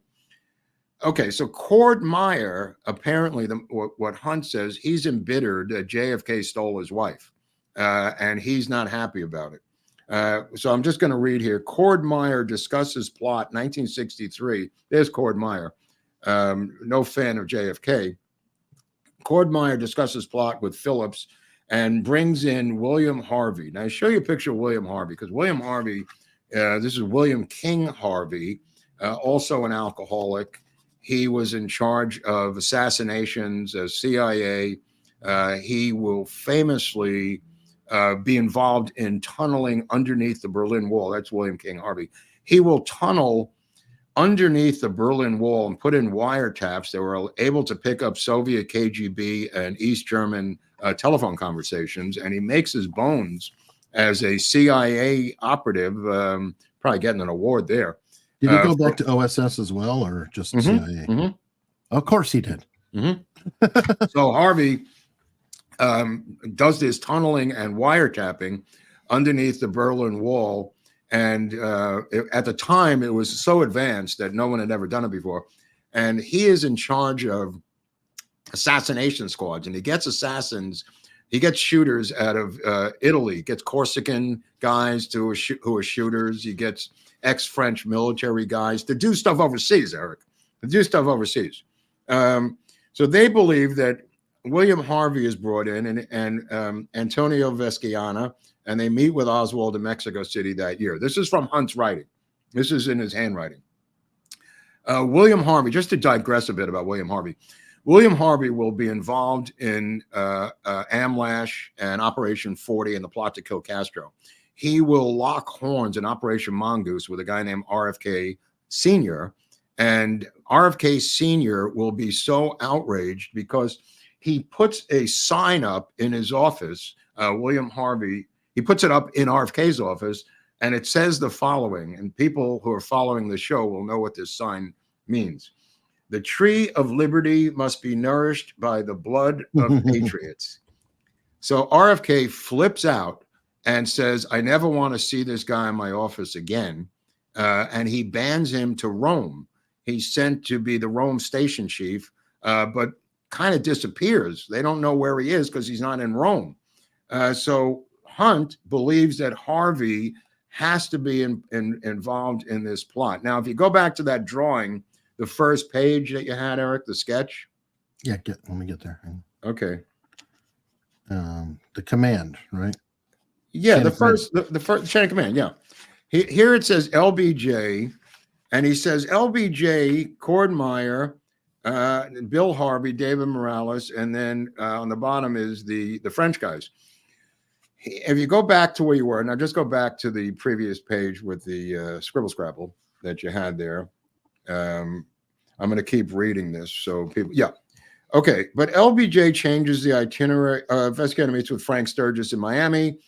Okay, so Cord Meyer, apparently, what Hunt says, he's embittered that JFK stole his wife, and he's not happy about it. So I'm just going to read here. Cord Meyer discusses plot 1963. There's Cord Meyer. No fan of JFK. Cord Meyer discusses plot with Phillips and brings in William Harvey. Now, I show you a picture of William Harvey because William Harvey, this is William King Harvey, also an alcoholic. He was in charge of assassinations as CIA. He will famously be involved in tunneling underneath the Berlin Wall. That's William King Harvey. He will tunnel underneath the Berlin Wall and put in wiretaps that were able to pick up Soviet KGB and East German telephone conversations. And he makes his bones as a CIA operative, probably getting an award there. Did he go back to OSS as well, or just CIA? Mm-hmm. Of course he did. Mm-hmm. So Harvey does this tunneling and wiretapping underneath the Berlin Wall. And at the time, it was so advanced that no one had ever done it before. And he is in charge of assassination squads. And he gets assassins, he gets shooters out of Italy, gets Corsican guys who are shooters. He gets ex-French military guys to do stuff overseas, Eric, to do stuff overseas. So they believe that William Harvey is brought in and Antonio Vesciana, and they meet with Oswald in Mexico City that year. This is from Hunt's writing. This is in his handwriting. William Harvey, just to digress a bit about William Harvey. William Harvey will be involved in Amlash and Operation 40 and the plot to kill Castro. He will lock horns in Operation Mongoose with a guy named RFK Sr. And RFK Sr. will be so outraged because he puts a sign up in his office, William Harvey, he puts it up in RFK's office, and it says the following, and people who are following the show will know what this sign means. The tree of liberty must be nourished by the blood of patriots. So RFK flips out and says, I never want to see this guy in my office again. And he bans him to Rome. He's sent to be the Rome station chief, but kind of disappears. They don't know where he is because he's not in Rome. So Hunt believes that Harvey has to be involved in this plot. Now, if you go back to that drawing, the first page that you had, Eric, the sketch. Yeah, let me get there. Okay. The command, right? Yeah, the first chain of command. Yeah. Here it says LBJ, and he says LBJ, Cord Meyer, Bill Harvey, David Morales, and then on the bottom is the French guys. If you go back to where you were, now just go back to the previous page with the scribble scrabble that you had there. I'm going to keep reading this so people, yeah. Okay, but LBJ changes the itinerary. Vesciana meets with Frank Sturgis in Miami.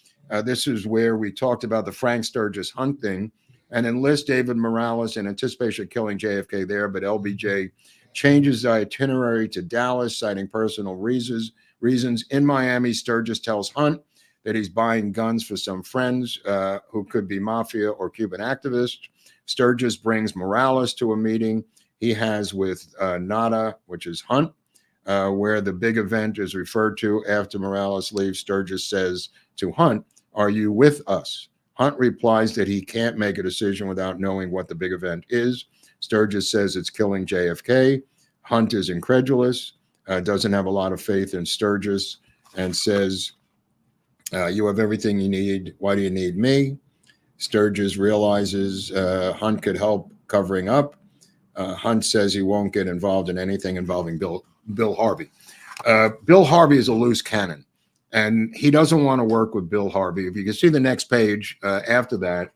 This is where we talked about the Frank Sturgis Hunt thing, and enlists David Morales in anticipation of killing JFK there, but LBJ changes the itinerary to Dallas, citing personal reasons. In Miami, Sturgis tells Hunt that he's buying guns for some friends who could be mafia or Cuban activists. Sturgis brings Morales to a meeting he has with Nada, which is Hunt, where the big event is referred to. After Morales leaves, Sturgis says to Hunt, "Are you with us?" Hunt replies that he can't make a decision without knowing what the big event is. Sturgis says it's killing JFK. Hunt is incredulous, doesn't have a lot of faith in Sturgis, and says, you have everything you need. Why do you need me? Sturgis realizes Hunt could help covering up. Hunt says he won't get involved in anything involving Bill Harvey. Bill Harvey is a loose cannon, and he doesn't want to work with Bill Harvey. If you can see the next page after that,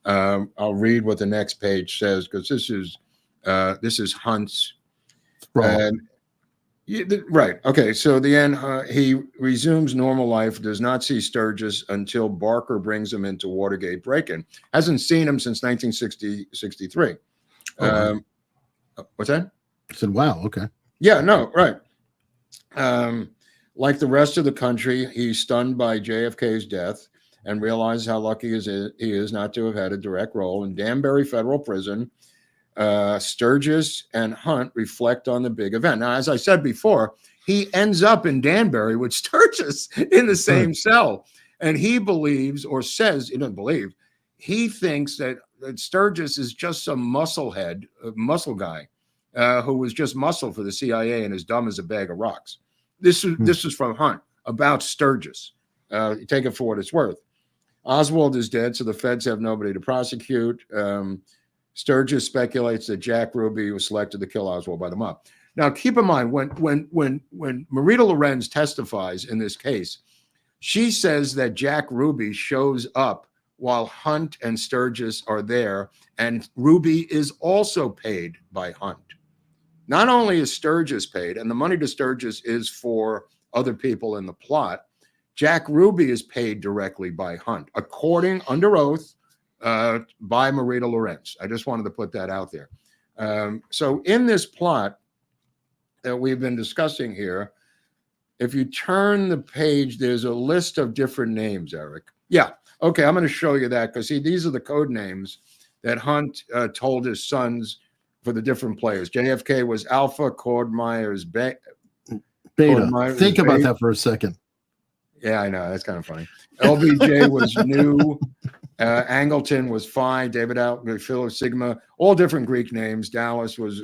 I'll read what the next page says because this is Hunt's. Wrong. Right. Okay. So the end, he resumes normal life, does not see Sturgis until Barker brings him into Watergate break-in. Hasn't seen him since 1963. What's that? I said, wow. Okay. Yeah, no, right. Like the rest of the country, he's stunned by JFK's death and realizes how lucky he is not to have had a direct role in Danbury Federal Prison. Sturgis and Hunt reflect on the big event. Now, as I said before, he ends up in Danbury with Sturgis in the same cell. And he believes, or says, he doesn't believe, he thinks that Sturgis is just some muscle guy who was just muscle for the CIA and as dumb as a bag of rocks. This is from Hunt about Sturgis. Take it for what it's worth. Oswald is dead, so the feds have nobody to prosecute. Sturgis speculates that Jack Ruby was selected to kill Oswald by the mob. Now, keep in mind, when Marita Lorenz testifies in this case, she says that Jack Ruby shows up while Hunt and Sturgis are there, and Ruby is also paid by Hunt. Not only is Sturgis paid, and the money to Sturgis is for other people in the plot, Jack Ruby is paid directly by Hunt, according under oath by Marita Lorenz. I just wanted to put that out there. So in this plot that we've been discussing here, if you turn the page, there's a list of different names, Eric. Yeah, okay, I'm going to show you that because, see, these are the code names that Hunt told his sons for the different players. JFK was Alpha, Cordmeyer's Beta. Think about that for a second. Yeah, I know. That's kind of funny. LBJ was New. Angleton was Phi. David Allen, Philip Sigma. All different Greek names. Dallas was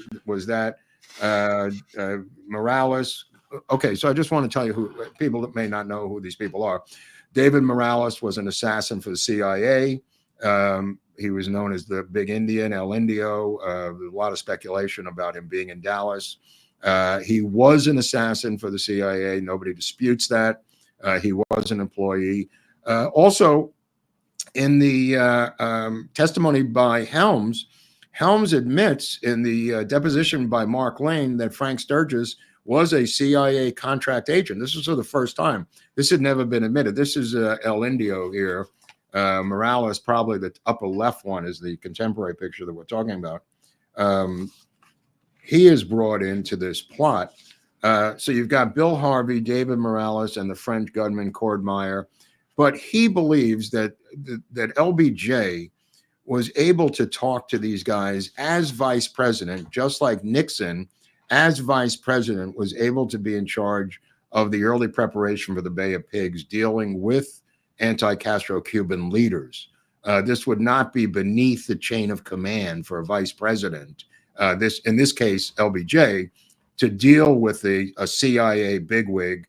that. Morales. Okay, so I just want to tell you who people that may not know who these people are. David Morales was an assassin for the CIA. He was known as the Big Indian, El Indio. There's a lot of speculation about him being in Dallas. He was an assassin for the CIA. Nobody disputes that. He was an employee. Also, in the testimony by Helms admits in the deposition by Mark Lane that Frank Sturgis was a CIA contract agent. This was for the first time. This had never been admitted. This is El Indio here. Morales, probably the upper left one, is the contemporary picture that we're talking about. He is brought into this plot. So you've got Bill Harvey, David Morales, and the French gunman Cordmeyer. But he believes that LBJ was able to talk to these guys as vice president, just like Nixon, as vice president, was able to be in charge of the early preparation for the Bay of Pigs, dealing with anti-Castro Cuban leaders. This would not be beneath the chain of command for a vice president. In this case, LBJ, to deal with a CIA bigwig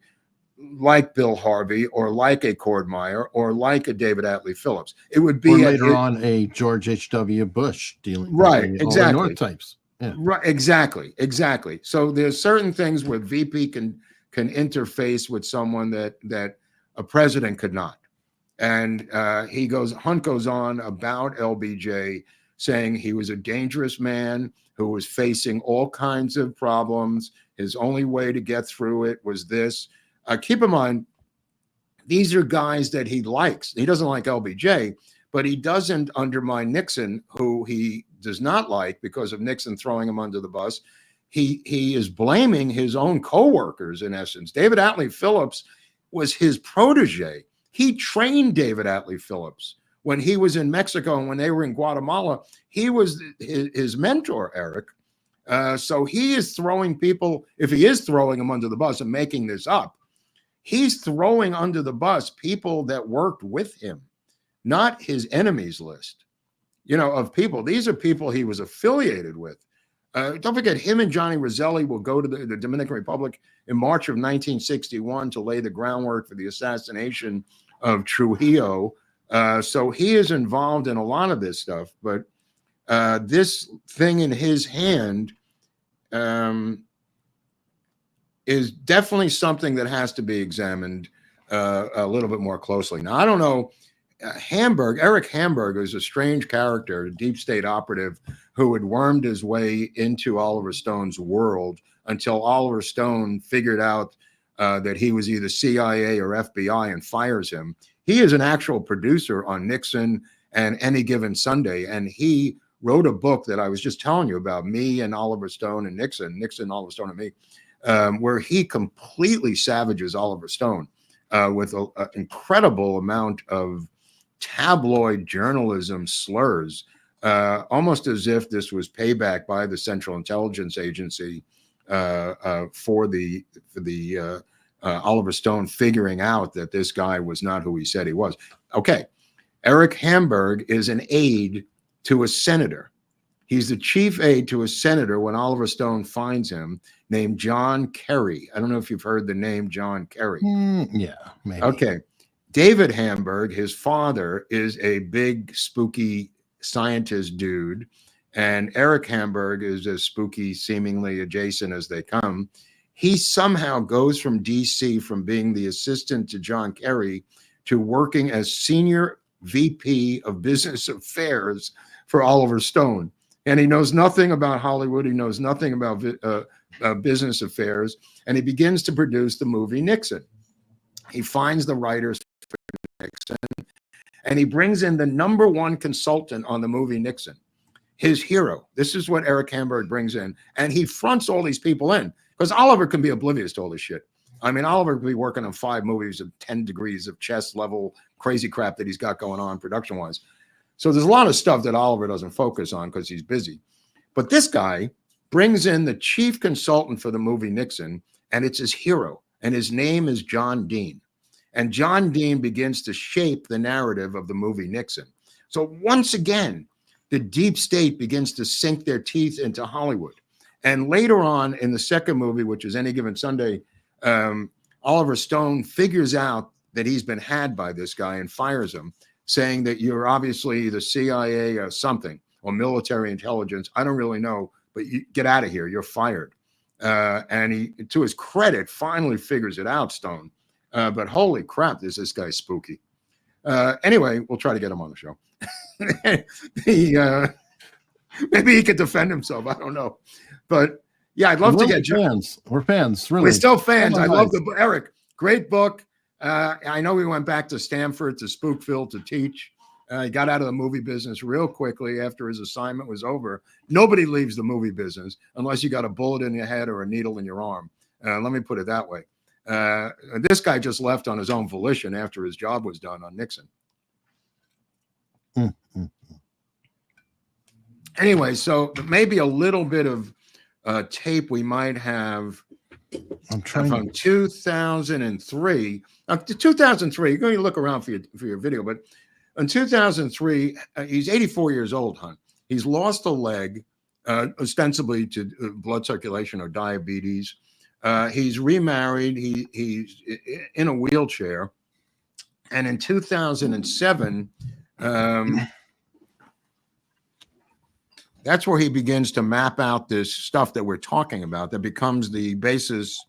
like Bill Harvey or like a Cordmeyer or like a David Atlee Phillips. It would be later on a George H.W. Bush dealing right, with exactly. North types. Yeah. Right, exactly. So there's certain things where VP can interface with someone that a president could not. And Hunt goes on about LBJ saying he was a dangerous man who was facing all kinds of problems. His only way to get through it was this. Keep in mind, these are guys that he likes. He doesn't like LBJ, but he doesn't undermine Nixon, who he does not like because of Nixon throwing him under the bus. He is blaming his own coworkers, in essence. David Atlee Phillips was his protege. He trained David Atlee Phillips when he was in Mexico and when they were in Guatemala. He was his mentor, Eric. So he is throwing people, if he is throwing them under the bus and making this up, he's throwing under the bus people that worked with him, not his enemies list, of people. These are people he was affiliated with. Don't forget, him and Johnny Roselli will go to the Dominican Republic in March of 1961 to lay the groundwork for the assassination of Trujillo. So he is involved in a lot of this stuff, but this thing in his hand is definitely something that has to be examined a little bit more closely. Now, I don't know Eric Hamburg is a strange character, a deep state operative who had wormed his way into Oliver Stone's world until Oliver Stone figured out that he was either CIA or FBI and fires him. He is an actual producer on Nixon and Any Given Sunday, and he wrote a book that I was just telling you about, me and Oliver Stone and Nixon, Oliver Stone and me, where he completely savages Oliver Stone with an incredible amount of tabloid journalism slurs, almost as if this was payback by the Central Intelligence Agency for the Oliver Stone figuring out that this guy was not who he said he was. Okay, Eric Hamburg is an aide to a senator. He's the chief aide to a senator when Oliver Stone finds him, named John Kerry. I don't know if you've heard the name John Kerry. Yeah, maybe. Okay. David Hamburg, his father, is a big, spooky scientist dude. And Eric Hamburg is as spooky, seemingly adjacent as they come. He somehow goes from DC, from being the assistant to John Kerry, to working as senior VP of business affairs for Oliver Stone. And he knows nothing about Hollywood. He knows nothing about business affairs. And he begins to produce the movie Nixon. He finds the writers for Nixon, and he brings in the #1 consultant on the movie Nixon, his hero. This is what Eric Hamburg brings in. And he fronts all these people in, because Oliver can be oblivious to all this shit. I mean, Oliver could be working on 5 movies of 10 degrees of chess level crazy crap that he's got going on production-wise. So there's a lot of stuff that Oliver doesn't focus on because he's busy. But this guy brings in the chief consultant for the movie Nixon, and it's his hero. And his name is John Dean. And John Dean begins to shape the narrative of the movie Nixon. So once again, the deep state begins to sink their teeth into Hollywood. And later on in the second movie, which is Any Given Sunday, Oliver Stone figures out that he's been had by this guy and fires him, saying that you're obviously the CIA or something, or military intelligence. I don't really know, but you get out of here. You're fired. And he, to his credit, finally figures it out, Stone. But holy crap, this guy spooky. Anyway, we'll try to get him on the show. Maybe he could defend himself. I don't know. But yeah, I'd love to get fans. We're fans, really. We're still fans. I love the book. Eric, great book. I know he went back to Stanford, to Spookville to teach. He got out of the movie business real quickly after his assignment was over. Nobody leaves the movie business unless you got a bullet in your head or a needle in your arm. Let me put it that way. This guy just left on his own volition after his job was done on Nixon. Anyway, so maybe a little bit of tape we might have. I'm trying from 2003. 2003. You're going to look around for your video, but in 2003, he's 84 years old, Hunt. He's lost a leg, ostensibly to blood circulation or diabetes. He's remarried. He's in a wheelchair. And in 2007, that's where he begins to map out this stuff that we're talking about that becomes the basis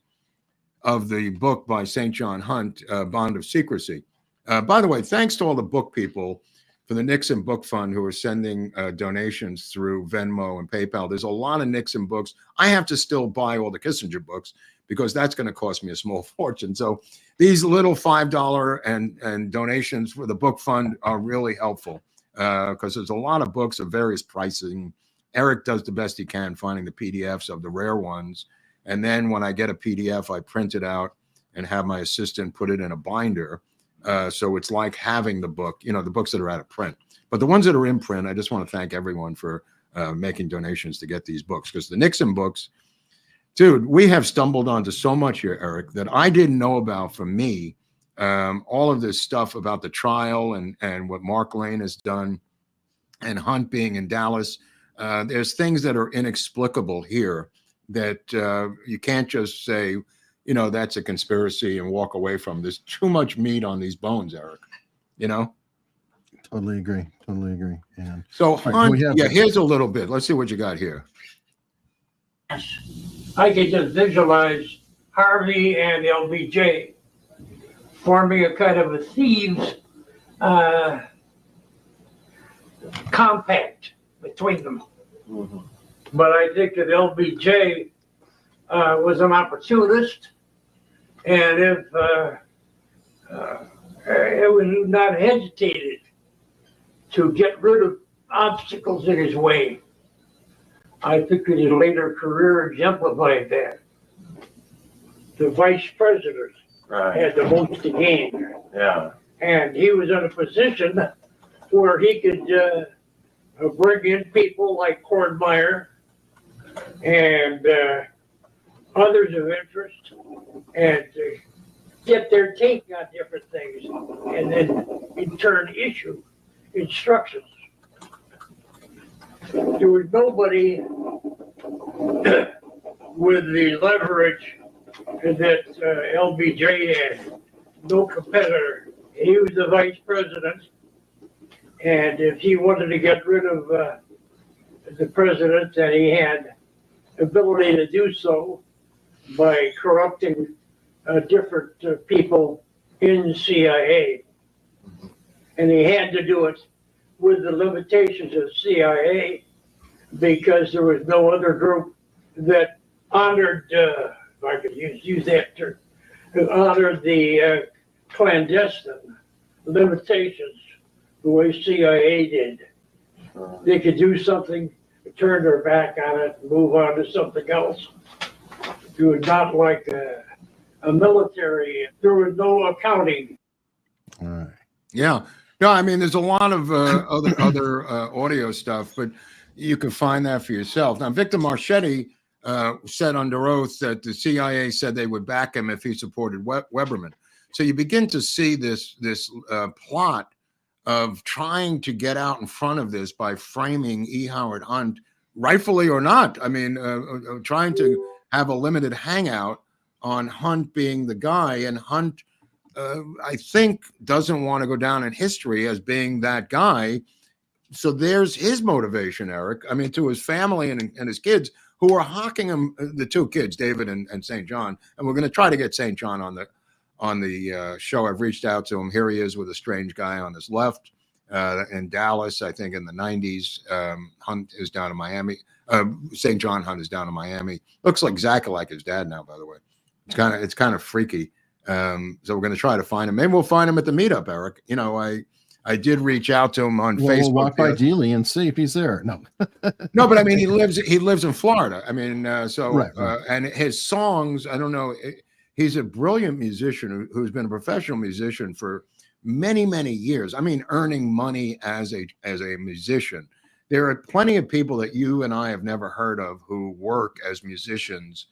of the book by St. John Hunt, Bond of Secrecy. By the way, thanks to all the book people for the Nixon Book Fund who are sending donations through Venmo and PayPal. There's a lot of Nixon books. I have to still buy all the Kissinger books because that's going to cost me a small fortune. So these little $5 and donations for the book fund are really helpful because there's a lot of books of various pricing. Eric does the best he can finding the PDFs of the rare ones. And then when I get a PDF, I print it out and have my assistant put it in a binder. So it's like having the book, the books that are out of print. But the ones that are in print, I just want to thank everyone for making donations to get these books. Because the Nixon books, dude, we have stumbled onto so much here, Eric, that I didn't know about for me. All of this stuff about the trial and what Mark Lane has done and Hunt being in Dallas. There's things that are inexplicable here that you can't just say, that's a conspiracy and walk away from. There's too much meat on these bones, Eric, Totally agree. And so, Hunt, here's a little bit. Let's see what you got here. I could just visualize Harvey and LBJ forming a kind of a thieves compact between them. But I think that LBJ was an opportunist, and if it was not hesitated to get rid of obstacles in his way. I think that his later career exemplified that. The vice president had the most to gain. Yeah. And he was in a position where he could bring in people like Kornmeyer and others of interest and get their take on different things and then in turn issue instructions. There was nobody with the leverage that LBJ had, no competitor. He was the vice president, and if he wanted to get rid of the president, that he had ability to do so by corrupting different people in the CIA. And he had to do it with the limitations of CIA because there was no other group that honored, if I could use that term, honored the clandestine limitations the way CIA did. They could do something, turn their back on it, and move on to something else. It was not like a military. There was no accounting. All right. Yeah. No, I mean, there's a lot of other audio stuff, but you can find that for yourself. Now, Victor Marchetti said under oath that the CIA said they would back him if he supported Weberman. So you begin to see this plot of trying to get out in front of this by framing E. Howard Hunt, rightfully or not. I mean, trying to have a limited hangout on Hunt being the guy, and Hunt, I think, doesn't want to go down in history as being that guy. So there's his motivation, Eric. I mean, to his family and his kids who are hawking him, the two kids, David and St. John. And we're going to try to get St. John on the show. I've reached out to him. Here he is with a strange guy on his left in Dallas, I think in the 90s. Hunt is down in Miami. St. John Hunt is down in Miami. Looks like exactly like his dad now, by the way. It's kind of freaky. So we're going to try to find him. Maybe we'll find him at the meetup, Eric. You know, I did reach out to him on Facebook. We'll walk by Dealey and see if he's there. No, no, but I mean, he lives in Florida. I mean, right. And his songs, I don't know. He's a brilliant musician who's been a professional musician for many, many years. I mean, earning money as a musician. There are plenty of people that you and I have never heard of who work as musicians.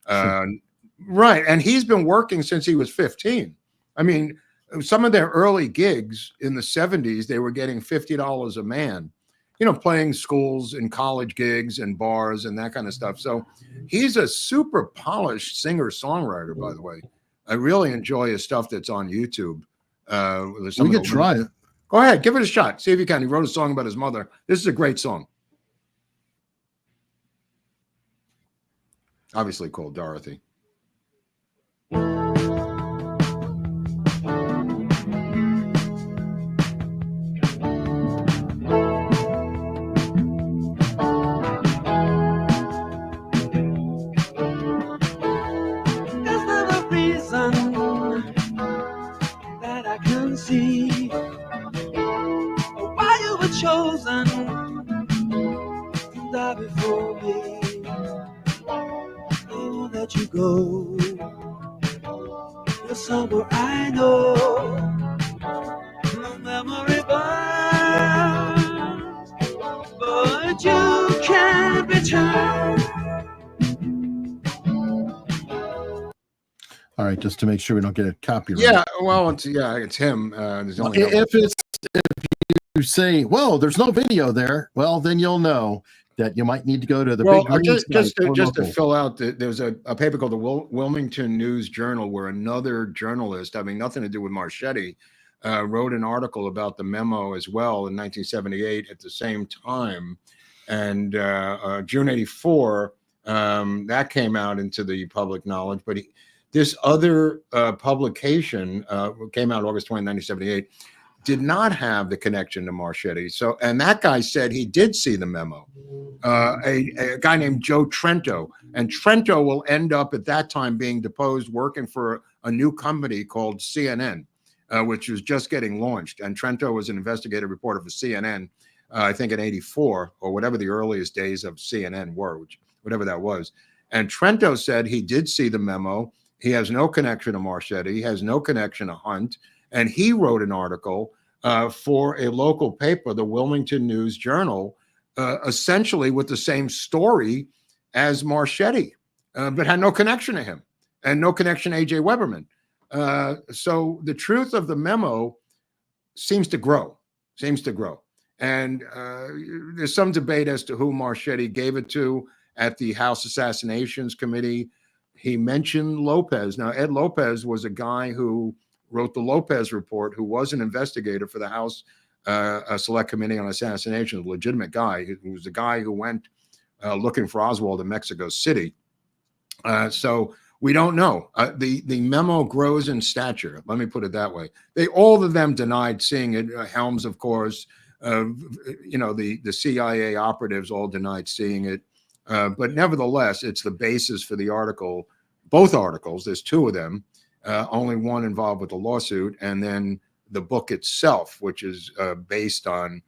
Right. And he's been working since he was 15. I mean, some of their early gigs in the 70s, they were getting $50 a man, you know, playing schools and college gigs and bars and that kind of stuff. So he's a super polished singer-songwriter, by the way. I really enjoy his stuff that's on YouTube. We could try it. Go ahead. Give it a shot. See if you can. He wrote a song about his mother. This is a great song. Obviously called Dorothy. See why you were chosen to die before me. I won't let you go. You're somewhere I know. No memory burns, but you can't return. All right, just to make sure we don't get a copyright. Yeah, well, it's him. There's only if you say, "Well, there's no video there," well, then you'll know that you might need to go to the big. Just to fill out, there's a paper called the Wilmington News Journal where another journalist, having nothing to do with Marchetti, wrote an article about the memo as well in 1978 at the same time, and June '84 that came out into the public knowledge, but this other publication came out August 20, 1978, did not have the connection to Marchetti. So, and that guy said he did see the memo. A guy named Joe Trento, and Trento will end up at that time being deposed, working for a new company called CNN, which was just getting launched. And Trento was an investigative reporter for CNN, I think in '84 or whatever the earliest days of CNN were, whatever that was. And Trento said he did see the memo. He has no connection to Marchetti. He has no connection to Hunt. And he wrote an article for a local paper, the Wilmington News Journal, essentially with the same story as Marchetti, but had no connection to him and no connection to A.J. Weberman. So the truth of the memo seems to grow. And there's some debate as to who Marchetti gave it to at the House Assassinations Committee. He mentioned Lopez. Now, Ed Lopez was a guy who wrote the Lopez report, who was an investigator for the House Select Committee on Assassination, a legitimate guy. He was the guy who went looking for Oswald in Mexico City. So we don't know. The memo grows in stature. Let me put it that way. All of them denied seeing it. Helms, of course, the CIA operatives all denied seeing it. But nevertheless, it's the basis for the article. Both articles, there's two of them, only one involved with the lawsuit, and then the book itself, which is based on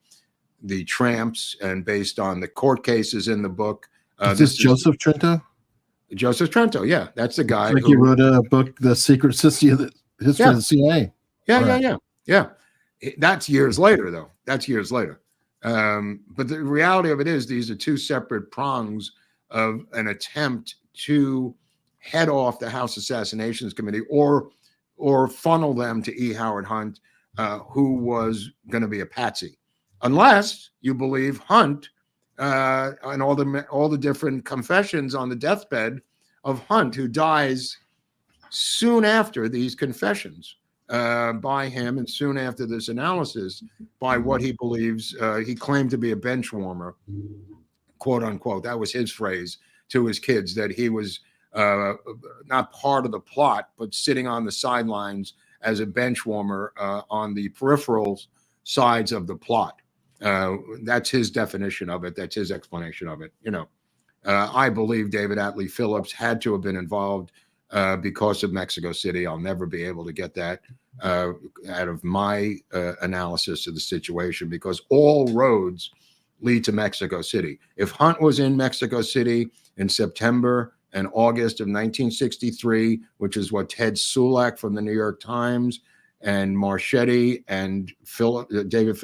the tramps and based on the court cases in the book. Is this Joseph Trento? Joseph Trento, yeah, that's the guy. Like he wrote a book, The Secret History of the CIA. Yeah. That's years later, though. That's years later. But the reality of it is, these are two separate prongs of an attempt to head off the House Assassinations Committee or funnel them to E. Howard Hunt, who was going to be a patsy, unless you believe Hunt and all the different confessions on the deathbed of Hunt, who dies soon after these confessions by him, and soon after this analysis by what he believes he claimed to be a bench warmer, quote unquote. That was his phrase to his kids, that he was not part of the plot, but sitting on the sidelines as a bench warmer on the peripheral sides of the plot. That's his definition of it. That's his explanation of it. I believe David Atlee Phillips had to have been involved because of Mexico City. I'll never be able to get that out of my analysis of the situation, because all roads lead to Mexico City. If Hunt was in Mexico City in September and August of 1963, which is what Ted Sulak from the New York Times and Marchetti and David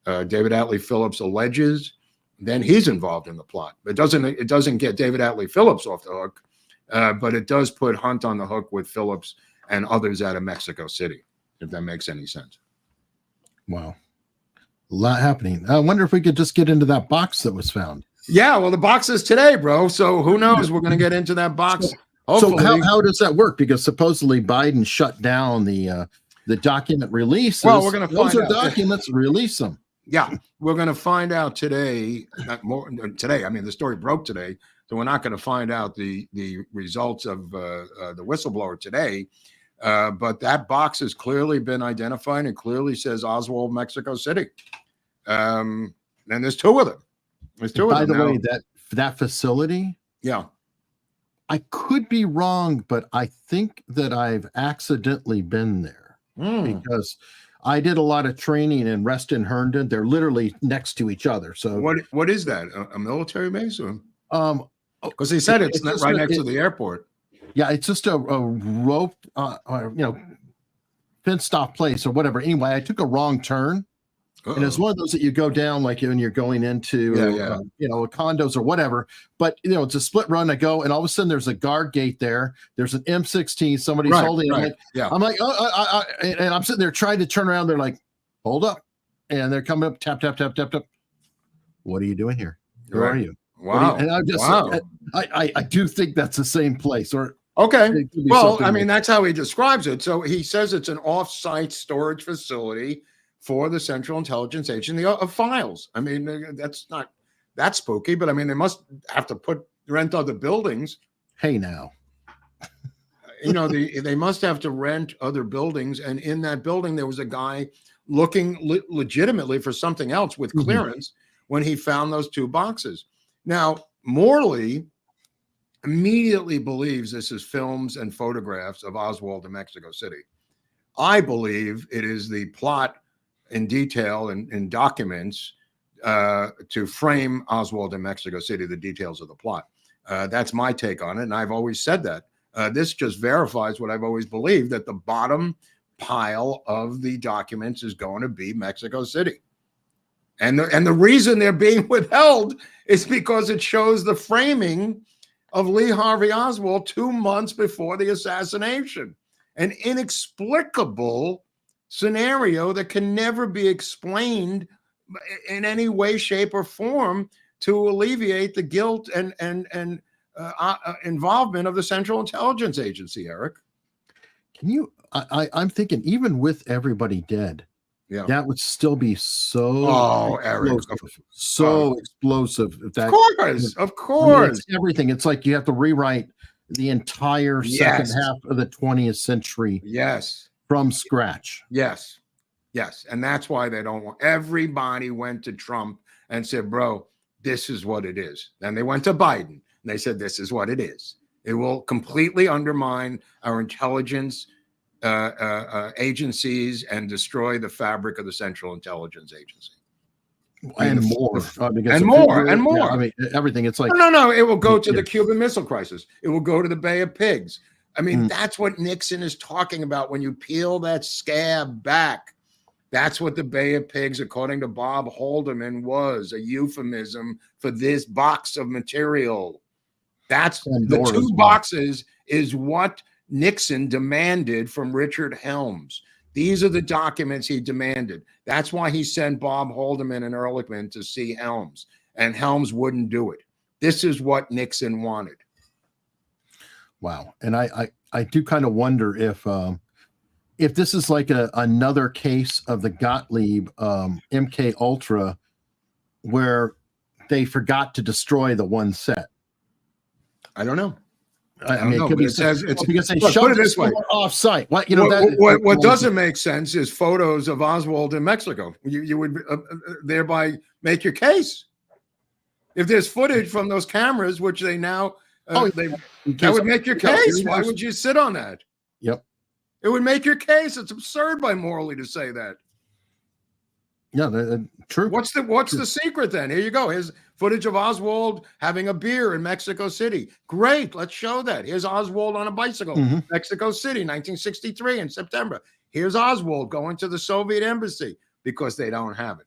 Atlee Phillips alleges, then he's involved in the plot. It doesn't get David Atlee Phillips off the hook, but it does put Hunt on the hook with Phillips and others out of Mexico City, if that makes any sense. Wow. A lot happening. I wonder if we could just get into that box that was found. Yeah, well, the box is today, bro. So who knows? We're going to get into that box. So how does that work? Because supposedly Biden shut down the document releases. Well, we're going to find those are out. documents. Release them. Yeah, we're going to find out today. Not more today. I mean, the story broke today, so we're not going to find out the results of the whistleblower today. But that box has clearly been identified and clearly says Oswald, Mexico City. And there's two of them. There's two of them. By the way, that facility. Yeah. I could be wrong, but I think that I've accidentally been there because I did a lot of training in Reston, Herndon. They're literally next to each other. So what is that? A military base? Because they said it's not right next to the airport. Yeah, it's just a rope, fenced off place or whatever. Anyway, I took a wrong turn. And it's one of those that you go down like when you're going into, condos or whatever. But, it's a split run. I go, and all of a sudden there's a guard gate there. There's an M16 somebody's holding. Right. I'm like, and I'm sitting there trying to turn around. They're like, hold up. And they're coming up, tap, tap, tap, tap, tap. What are you doing here? Who are you? Wow. And I'm just, I do think that's the same place. Or okay. Well, I mean, that's how he describes it. So he says it's an off-site storage facility for the Central Intelligence Agency of files. I mean, that's not that spooky, but I mean, they must have to rent other buildings. Hey, now. you know, they must have to rent other buildings, and in that building there was a guy looking legitimately for something else with clearance when he found those 2 boxes. Now, Morley immediately believes this is films and photographs of Oswald in Mexico City. I believe it is the plot in detail and in documents to frame Oswald in Mexico City, the details of the plot. That's my take on it, and I've always said that. This just verifies what I've always believed, that the bottom pile of the documents is going to be Mexico City. And the reason they're being withheld is because it shows the framing of Lee Harvey Oswald 2 months before the assassination. An inexplicable scenario that can never be explained in any way, shape, or form to alleviate the guilt and involvement of the Central Intelligence Agency, Eric. Can you? I'm thinking, even with everybody dead, that would still be so. Eric, explosive. Of course. I mean, it's everything. It's like you have to rewrite the entire second half of the 20th century. Yes. From scratch. Yes. And that's why they don't want. Everybody went to Trump and said, bro, this is what it is. Then they went to Biden and they said, this is what it is. It will completely undermine our intelligence agencies and destroy the fabric of the Central Intelligence Agency. And more. And more. Yeah, I mean, everything. It's like. No. It will go to the Cuban Missile Crisis. It will go to the Bay of Pigs. I mean, that's what Nixon is talking about when you peel that scab back. That's what the Bay of Pigs, according to Bob Haldeman, was a euphemism for this box of material. That's the 2 boxes is what Nixon demanded from Richard Helms. These are the documents he demanded. That's why he sent Bob Haldeman and Ehrlichman to see Helms, and Helms wouldn't do it. This is what Nixon wanted. Wow. And I do kind of wonder if this is like another case of the Gottlieb MK Ultra, where they forgot to destroy the one set. I don't know. I mean, it could be because they look, shoved it off site. What what doesn't make sense is photos of Oswald in Mexico. You would thereby make your case. If there's footage from those cameras, which they now that would make your case. Why would you sit on that? Yep. It would make your case. It's absurd by Morley to say that. Yeah, true. What's the secret then? Here you go. Here's footage of Oswald having a beer in Mexico City. Great. Let's show that. Here's Oswald on a bicycle, Mexico City, 1963 in September. Here's Oswald going to the Soviet embassy, because they don't have it.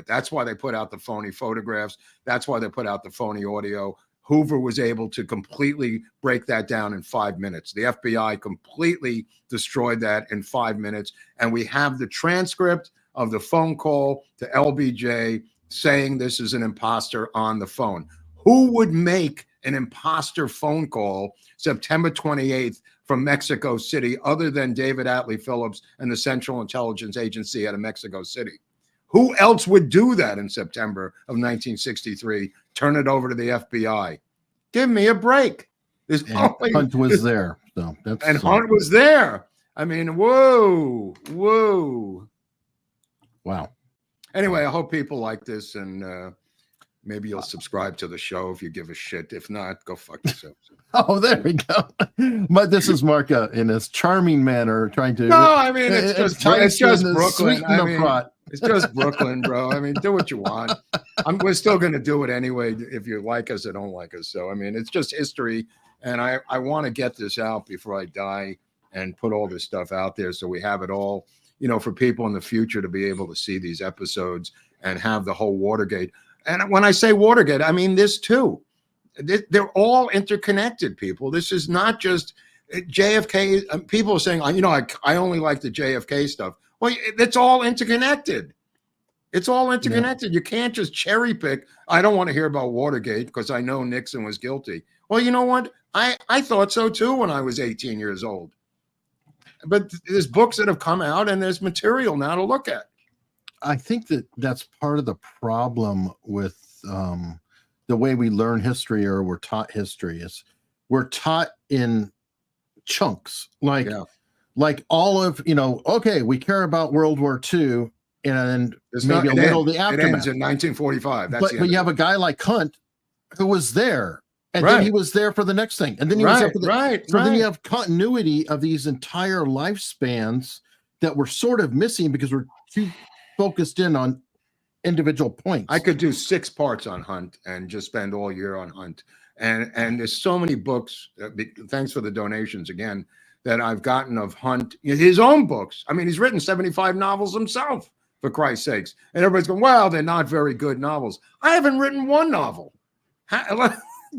That's why they put out the phony photographs. That's why they put out the phony audio. Hoover was able to completely break that down in 5 minutes. The FBI completely destroyed that in 5 minutes. And we have the transcript of the phone call to LBJ saying this is an imposter on the phone. Who would make an imposter phone call September 28th from Mexico City other than David Atlee Phillips and the Central Intelligence Agency out of Mexico City? Who else would do that in September of 1963? Turn it over to the FBI. Give me a break. Hunt was there. So Hunt was there. I mean, whoa. Wow. Anyway, I hope people like this, and maybe you'll subscribe to the show if you give a shit. If not, go fuck yourself. Oh, there we go. But this is Mark in his charming manner trying to. No, I mean, it's just Brooklyn. I mean, It's just Brooklyn, bro. I mean, do what you want. We're still going to do it anyway, if you like us or don't like us. So, I mean, it's just history. And I want to get this out before I die and put all this stuff out there so we have it all, you know, for people in the future to be able to see these episodes and have the whole Watergate. And when I say Watergate, I mean this too. They're all interconnected, people. This is not just JFK. People are saying, you know, I only like the JFK stuff. Well, it's all interconnected. It's all interconnected. Yeah. You can't just cherry pick. I don't want to hear about Watergate because I know Nixon was guilty. Well, you know what? I thought so too when I was 18 years old. But there's books that have come out and there's material now to look at. I think that's part of the problem with the way we learn history or we're taught history is we're taught in chunks, like Yeah. like all of, okay, we care about World War II and It's maybe not, a it little ends, the it aftermath. ends in 1945. That's But the but end you of have a guy like Hunt who was there, and then he Right. was there for the next thing, and then he was there Right, for the right, so then you right. have continuity of these entire lifespans that we're sort of missing because we're too focused in on individual points. I could do 6 parts on Hunt and just spend all year on Hunt. And there's so many books. Thanks for the donations again that I've gotten of Hunt, his own books. I mean, he's written 75 novels himself, for Christ's sakes. And everybody's going, well, they're not very good novels. I haven't written one novel.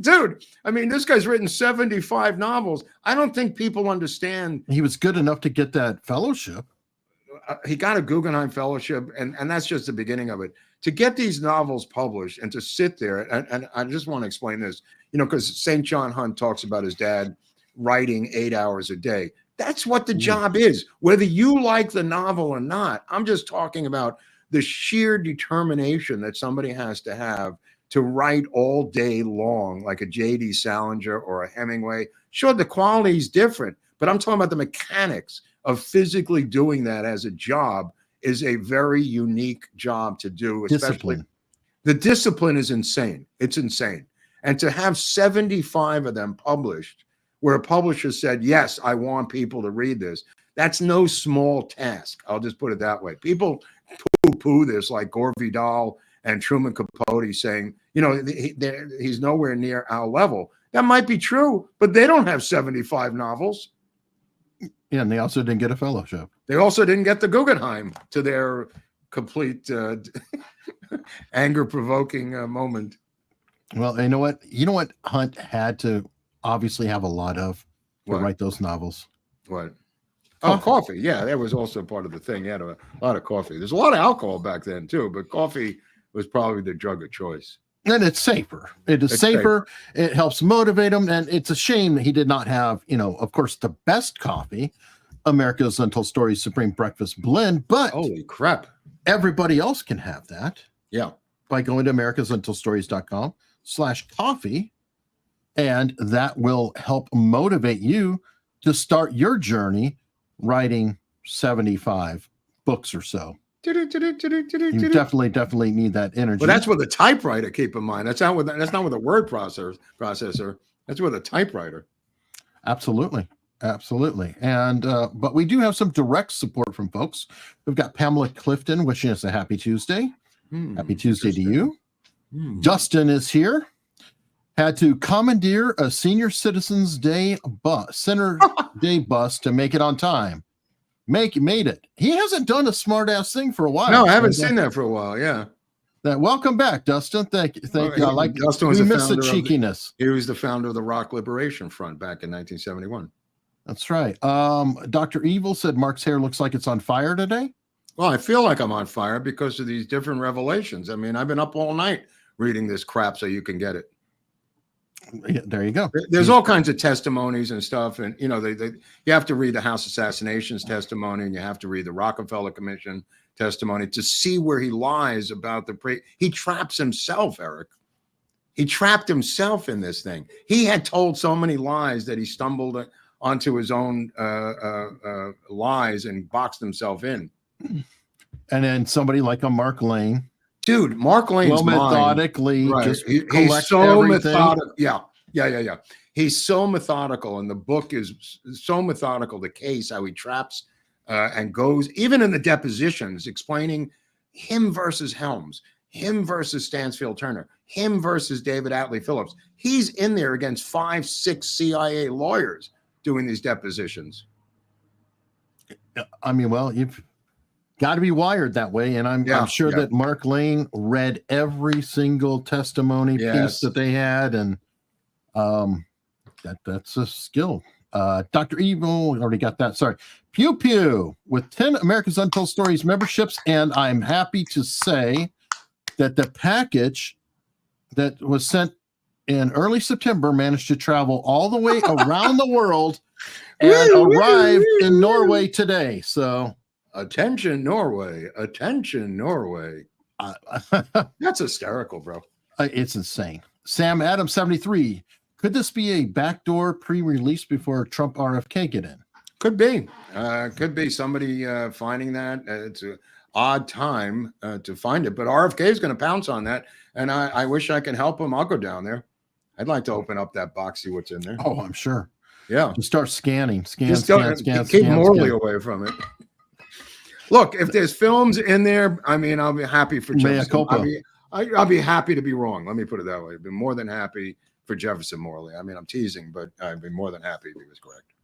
Dude, I mean, this guy's written 75 novels. I don't think people understand. He was good enough to get that fellowship. He got a Guggenheim Fellowship, and that's just the beginning of it. To get these novels published and to sit there, and I just want to explain this, because St. John Hunt talks about his dad writing 8 hours a day. That's what the job is, whether you like the novel or not. I'm just talking about the sheer determination that somebody has to have to write all day long, like a J.D. Salinger or a Hemingway. Sure, the quality is different, but I'm talking about the mechanics of physically doing that as a job is a very unique job to do. Especially Discipline. The discipline is insane. It's insane. And to have 75 of them published, where a publisher said, yes, I want people to read this, that's no small task. I'll just put it that way. People poo-poo this, like Gore Vidal and Truman Capote saying, he's nowhere near our level. That might be true, but they don't have 75 novels. Yeah, and they also didn't get a fellowship. They also didn't get the Guggenheim, to their complete anger-provoking moment. Well, you know what Hunt had to obviously have a lot of to What? write those novels. What? Oh, coffee. Yeah, that was also part of the thing. He had a lot of coffee. There's a lot of alcohol back then, too, but coffee was probably the drug of choice. And it's safer. It's safer. It helps motivate him. And it's a shame that he did not have, of course, the best coffee, America's Untold Stories Supreme Breakfast Blend. But Holy crap. everybody else can have that. Yeah. By going to americasuntoldstories.com/coffee. And that will help motivate you to start your journey writing 75 books or so. You definitely need that energy. Well, that's with a typewriter, keep in mind. That's not with a word processor. That's with a typewriter. Absolutely. And but we do have some direct support from folks. We've got Pamela Clifton wishing us a happy Tuesday. Happy Tuesday to you. Dustin is here. Had to commandeer a senior citizens day bus to make it on time. Made it. He hasn't done a smart ass thing for a while. No, I haven't seen that for a while. Yeah. Welcome back, Dustin. Thank you. I like Dustin was we the miss the founder cheekiness. He was the founder of the Rock Liberation Front back in 1971. That's right. Dr. Evil said Mark's hair looks like it's on fire today. Well, I feel like I'm on fire because of these different revelations. I mean, I've been up all night reading this crap so you can get it. Yeah, there you go. There's all kinds of testimonies and stuff, and you have to read the House Assassinations testimony, and you have to read the Rockefeller Commission testimony to see where he lies about he traps himself, Eric. He trapped himself in this thing. He had told so many lies that he stumbled onto his own lies and boxed himself in. And then somebody like a Mark Lane. Dude, Mark Lane's methodically mind, just he's so everything. methodical. Yeah. He's so methodical, and the book is so methodical. The case, how he traps and goes, even in the depositions, explaining him versus Helms, him versus Stansfield Turner, him versus David Atlee Phillips. He's in there against 5, 6 CIA lawyers doing these depositions. I mean, well, you've got to be wired that way, and I'm sure that Mark Lane read every single testimony piece that they had, and that's a skill. Dr. Evil already got that. Sorry. Pew Pew with 10 America's Untold Stories memberships, and I'm happy to say that the package that was sent in early September managed to travel all the way around the world and arrived in Norway today. So attention, Norway. Attention, Norway. That's hysterical, bro. It's insane. Sam Adams 73. Could this be a backdoor pre-release before Trump RFK get in? Could be. Could be somebody finding that. It's an odd time to find it, but RFK is going to pounce on that. And I wish I could help him. I'll go down there. I'd like to open up that box, see what's in there. Oh, I'm sure. Yeah. Just start scanning. Keep Morley away from it. Look, if there's films in there, I mean, I'll be happy for Jefferson. I'll be happy to be wrong. Let me put it that way. I've been more than happy for Jefferson Morley. I mean, I'm teasing, but I'd be more than happy if he was correct.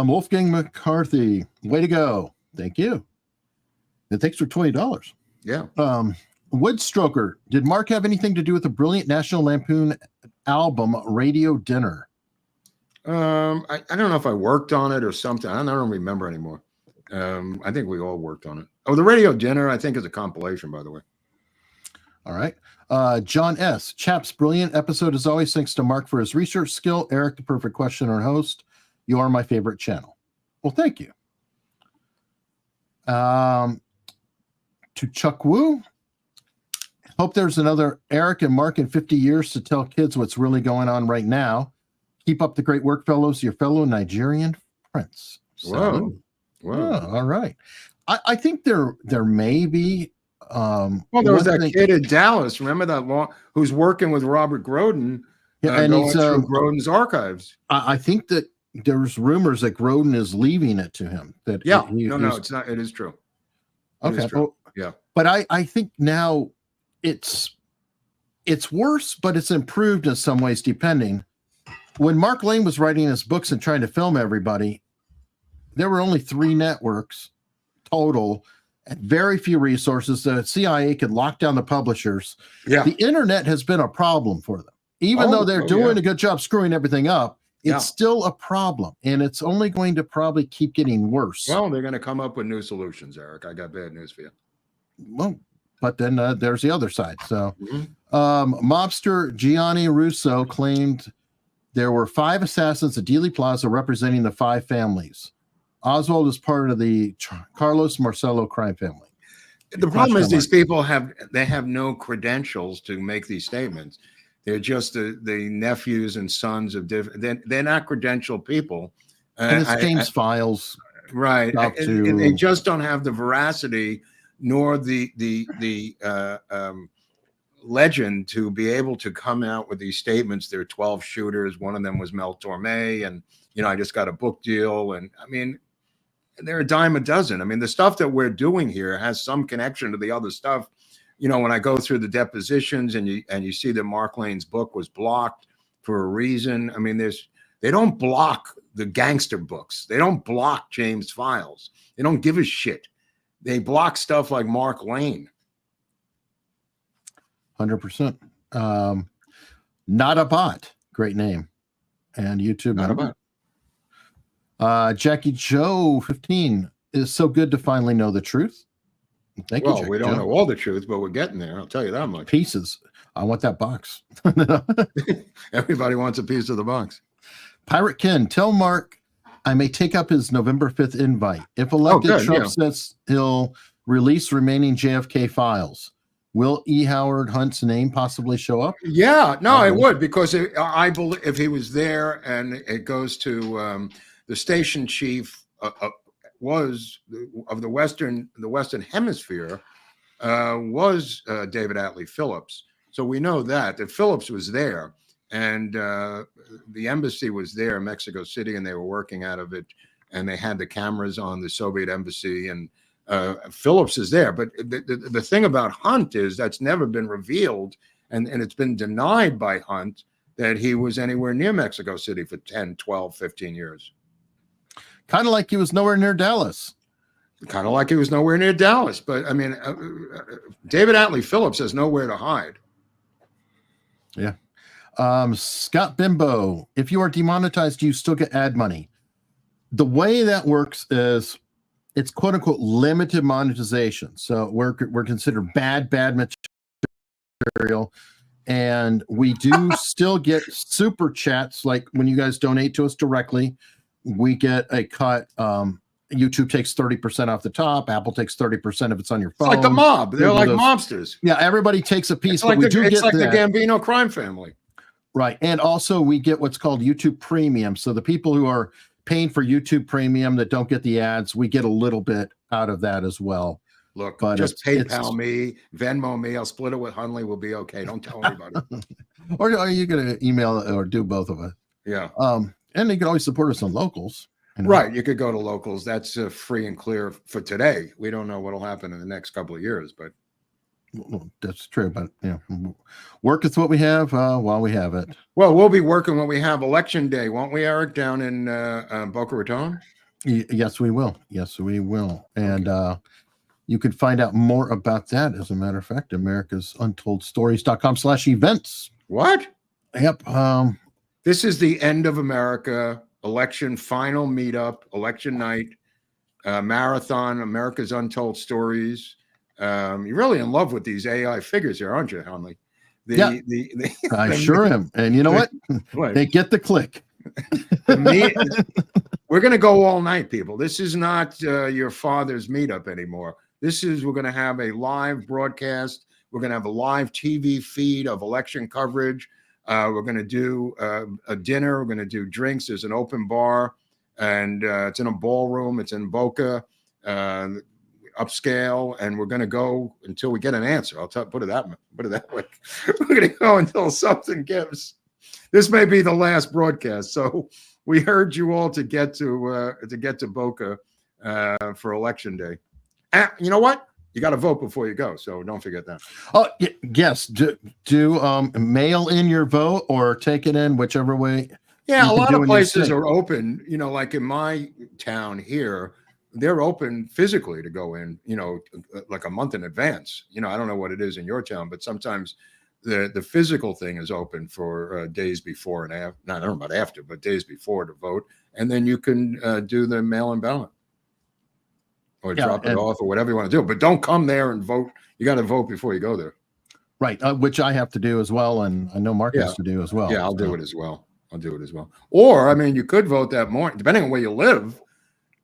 Wolfgang McCarthy, way to go. Thank you. And thanks for $20. Yeah. Woodstroker, did Mark have anything to do with the brilliant National Lampoon album Radio Dinner? I don't know if I worked on it or something. I don't remember anymore. I think we all worked on it. Oh, the Radio Dinner, I think, is a compilation, by the way. All right. John S. Chaps, brilliant episode as always. Thanks to Mark for his research skill. Eric, the perfect questioner and host. You are my favorite channel. Well, thank you. To Chuck Woo. Hope there's another Eric and Mark in 50 years to tell kids what's really going on right now. Keep up the great work, fellows. Your fellow Nigerian prince. Whoa. Oh, all right. I think there may be. Well, there was that kid in Dallas. Remember that who's working with Robert Groden? Yeah, and he's through Groden's archives. I think that there's rumors that Groden is leaving it to him. That no, it's not. It is true. Okay. True. Yeah. But I think now it's worse, but it's improved in some ways, depending. When Mark Lane was writing his books and trying to film everybody, there were only 3 networks total and very few resources. The CIA could lock down the publishers. Yeah. The internet has been a problem for them. Even though they're doing a good job screwing everything up, it's still a problem. And it's only going to probably keep getting worse. Well, they're going to come up with new solutions, Eric. I got bad news for you. Well, but then there's the other side. So mobster Gianni Russo claimed there were 5 assassins at Dealey Plaza representing the 5 families. Oswald is part of the Carlos Marcello crime family. The problem is these people have no credentials to make these statements. They're just the nephews and sons of different. They're not credentialed people. And it's James Files, right? And they just don't have the veracity nor the legend to be able to come out with these statements. There are 12 shooters. One of them was Mel Torme, and I just got a book deal. And I mean, they're a dime a dozen. I mean, the stuff that we're doing here has some connection to the other stuff. When I go through the depositions and you see that Mark Lane's book was blocked for a reason. I mean, they don't block the gangster books. They don't block James Files. They don't give a shit. They block stuff like Mark Lane. 100%. Not a bot. Great name. And YouTube. Not a bot. Jackie Joe 15 is so good to finally know the truth. Thank you. We don't know all the truth, but we're getting there. I'll tell you that much. Pieces. I want that box. Everybody wants a piece of the box. Pirate Ken, tell Mark I may take up his November 5th invite. If elected, Trump says he'll release remaining JFK files. Will E. Howard Hunt's name possibly show up? Yeah, no, it would, because I believe if he was there, and it goes to the station chief was of the Western Hemisphere was David Atlee Phillips. So we know that Phillips was there, and the embassy was there in Mexico City, and they were working out of it, and they had the cameras on the Soviet embassy, and Phillips is there. But the thing about Hunt is that's never been revealed, and it's been denied by Hunt that he was anywhere near Mexico City for 10, 12, 15 years. Kind of like he was nowhere near Dallas. Kind of like he was nowhere near Dallas. But, I mean, David Atlee Phillips has nowhere to hide. Yeah. Scott Bimbo, if you are demonetized, do you still get ad money? The way that works is it's quote unquote limited monetization. So we're considered bad material. And we do still get super chats. Like when you guys donate to us directly, we get a cut. YouTube takes 30% off the top. Apple takes 30% if it's on your phone. It's like the mob. They're like mobsters. Yeah, everybody takes a piece. It's like the Gambino crime family. Right. And also we get what's called YouTube Premium. So the people who are paying for YouTube Premium that don't get the ads, we get a little bit out of that as well. Look, But just it's- PayPal me, Venmo me. I'll split it with Hunley. We'll be okay. Don't tell anybody. Or are you going to email or do both of it? Yeah. And you can always support us on Locals. You know? Right. You could go to Locals. That's free and clear for today. We don't know what'll happen in the next couple of years, but Well, that's true. But work with what we have while we have it. well, we'll be working when we have election day, won't we, Eric, down in Boca Raton? Yes, we will. Yes, we will. And you can find out more about that, as a matter of fact, America's Untold Stories.com/events. What? Yep. This is the end of America election final meetup, election night, marathon, America's Untold Stories. You're really in love with these AI figures here, aren't you, Hunley? Yeah. I sure am. And you know what? What? They get the click. We're going to go all night, people. This is not your father's meetup anymore. We're going to have a live broadcast. We're going to have a live TV feed of election coverage. We're going to do a dinner. We're going to do drinks. There's an open bar, and it's in a ballroom. It's in Boca, upscale, and we're going to go until we get an answer. Put it that way. We're going to go until something gives. This may be the last broadcast, so we urge you all to get to Boca for election day. And you know what? You got to vote before you go, so don't forget that. Oh, yes. Do mail in your vote or take it in, whichever way. Yeah, a lot of places are are open. Like in my town here, they're open physically to go in. Like a month in advance. I don't know what it is in your town, but sometimes the physical thing is open for days before and after. Not I don't know about after, but days before to vote, and then you can do the mail-in ballot. Or drop it off or whatever you want to do. But don't come there and vote. You got to vote before you go there. Right. Which I have to do as well. And I know Mark has to do as well. Yeah, I'll do it as well. Or, you could vote that morning, depending on where you live.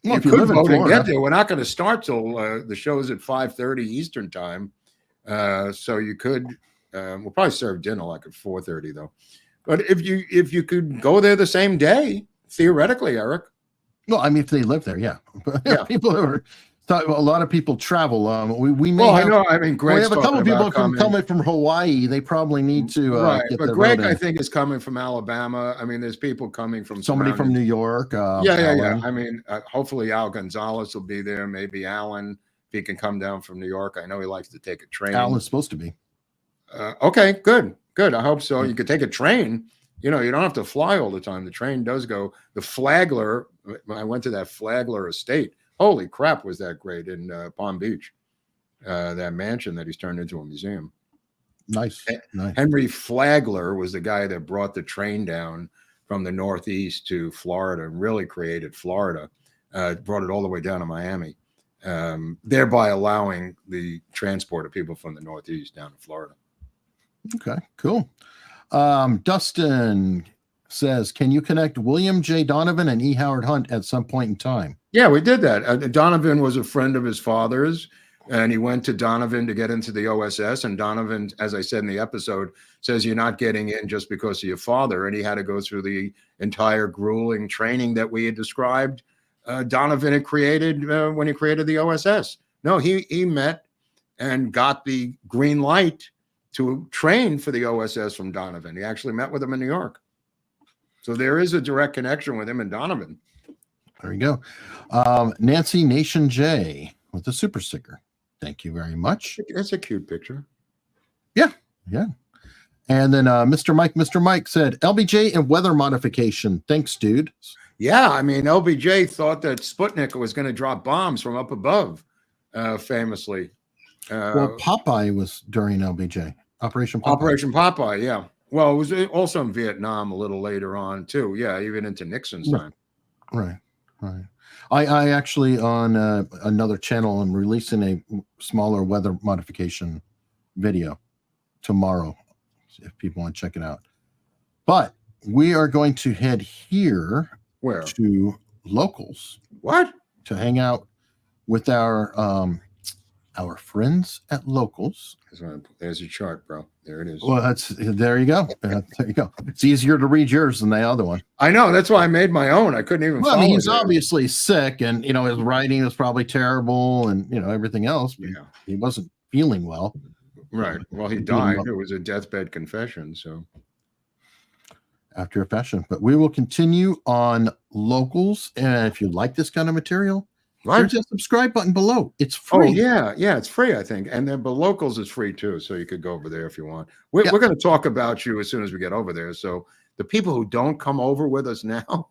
Well, you if you could live in vote and Florida, get there. We're not going to start till the show's at 5:30 Eastern time. So you could, we'll probably serve dinner like at 4:30 though. But if you could go there the same day, theoretically, Eric. No, if they live there, yeah. People who are, a lot of people travel. We may Well, have, I know. we Greg's have a couple of people coming from Hawaii. They probably need to right. get But their Greg, vote in. I think, is coming from Alabama. There's people coming from Somebody from New York. Yeah. Hopefully Al Gonzalez will be there. Maybe Alan, if he can come down from New York. I know he likes to take a train. Alan's supposed to be. Okay, good. I hope so. You could take a train. You don't have to fly all the time. The train does go. The Flagler, I went to that Flagler estate. Holy crap, was that great in Palm Beach. That mansion that he's turned into a museum. Nice. Henry Flagler was the guy that brought the train down from the Northeast to Florida and really created Florida. Brought it all the way down to Miami, thereby allowing the transport of people from the Northeast down to Florida. Okay, cool. Dustin says, can you connect William J. Donovan and E. Howard Hunt at some point in time? Yeah, we did that. Donovan was a friend of his father's, and he went to Donovan to get into the OSS. And Donovan, as I said in the episode, says you're not getting in just because of your father. And he had to go through the entire grueling training that we had described. Donovan had created when he created the OSS. No, he met and got the green light to train for the OSS from Donovan. He actually met with him in New York. So there is a direct connection with him and Donovan. There you go. Nancy Nation J with the super sticker. Thank you very much. That's a cute picture. Yeah. And then Mr. Mike said, LBJ and weather modification. Thanks, dude. Yeah, LBJ thought that Sputnik was going to drop bombs from up above, famously. Well, Popeye was during LBJ. Operation Popeye, yeah. Well, it was also in Vietnam a little later on, too. Yeah, even into Nixon's time. Right. I actually, on another channel, am releasing a smaller weather modification video tomorrow, if people want to check it out. But we are going to head here. Where? To Locals. What? To hang out with our friends at Locals. There's your chart, bro. There it is. Well, there you go. There you go. It's easier to read yours than the other one. I know. That's why I made my own. I couldn't even. Well, I mean, follow he's it. obviously sick, and his writing was probably terrible, and everything else. But Yeah. he wasn't feeling well. Right. Well, he died. It was a deathbed confession. So after a fashion, but we will continue on locals. And if you like this kind of material, there's a subscribe button below. It's free. Oh yeah, it's free, I think. And then, but locals is free too, so you could go over there if you want. We're going to talk about you as soon as we get over there. So the people who don't come over with us now,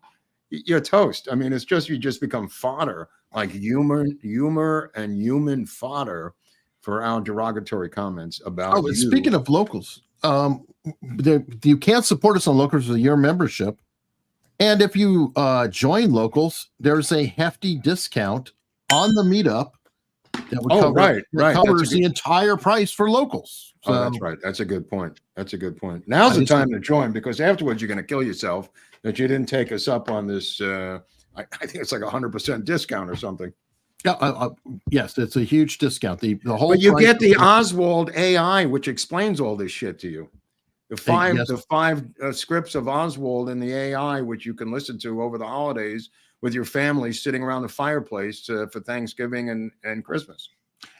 you're toast. I mean, it's just you just become fodder, like humor and human fodder for our derogatory comments about. Oh, speaking of locals, you can't support us on locals with your membership. And if you join locals, there's a hefty discount on the meetup that would covers the entire price for locals. So, that's right. That's a good point. Now's the time to join, because afterwards you're going to kill yourself that you didn't take us up on this. I think it's like 100% discount or something. Yeah, yes, it's a huge discount. The whole. But you get the Oswald AI, which explains all this shit to you. The five scripts of Oswald in the AI, which you can listen to over the holidays with your family sitting around the fireplace for Thanksgiving and Christmas.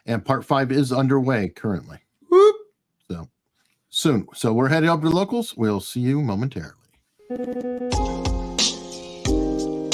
And part 5 is underway currently. Whoop. So soon. So we're headed up to locals. We'll see you momentarily.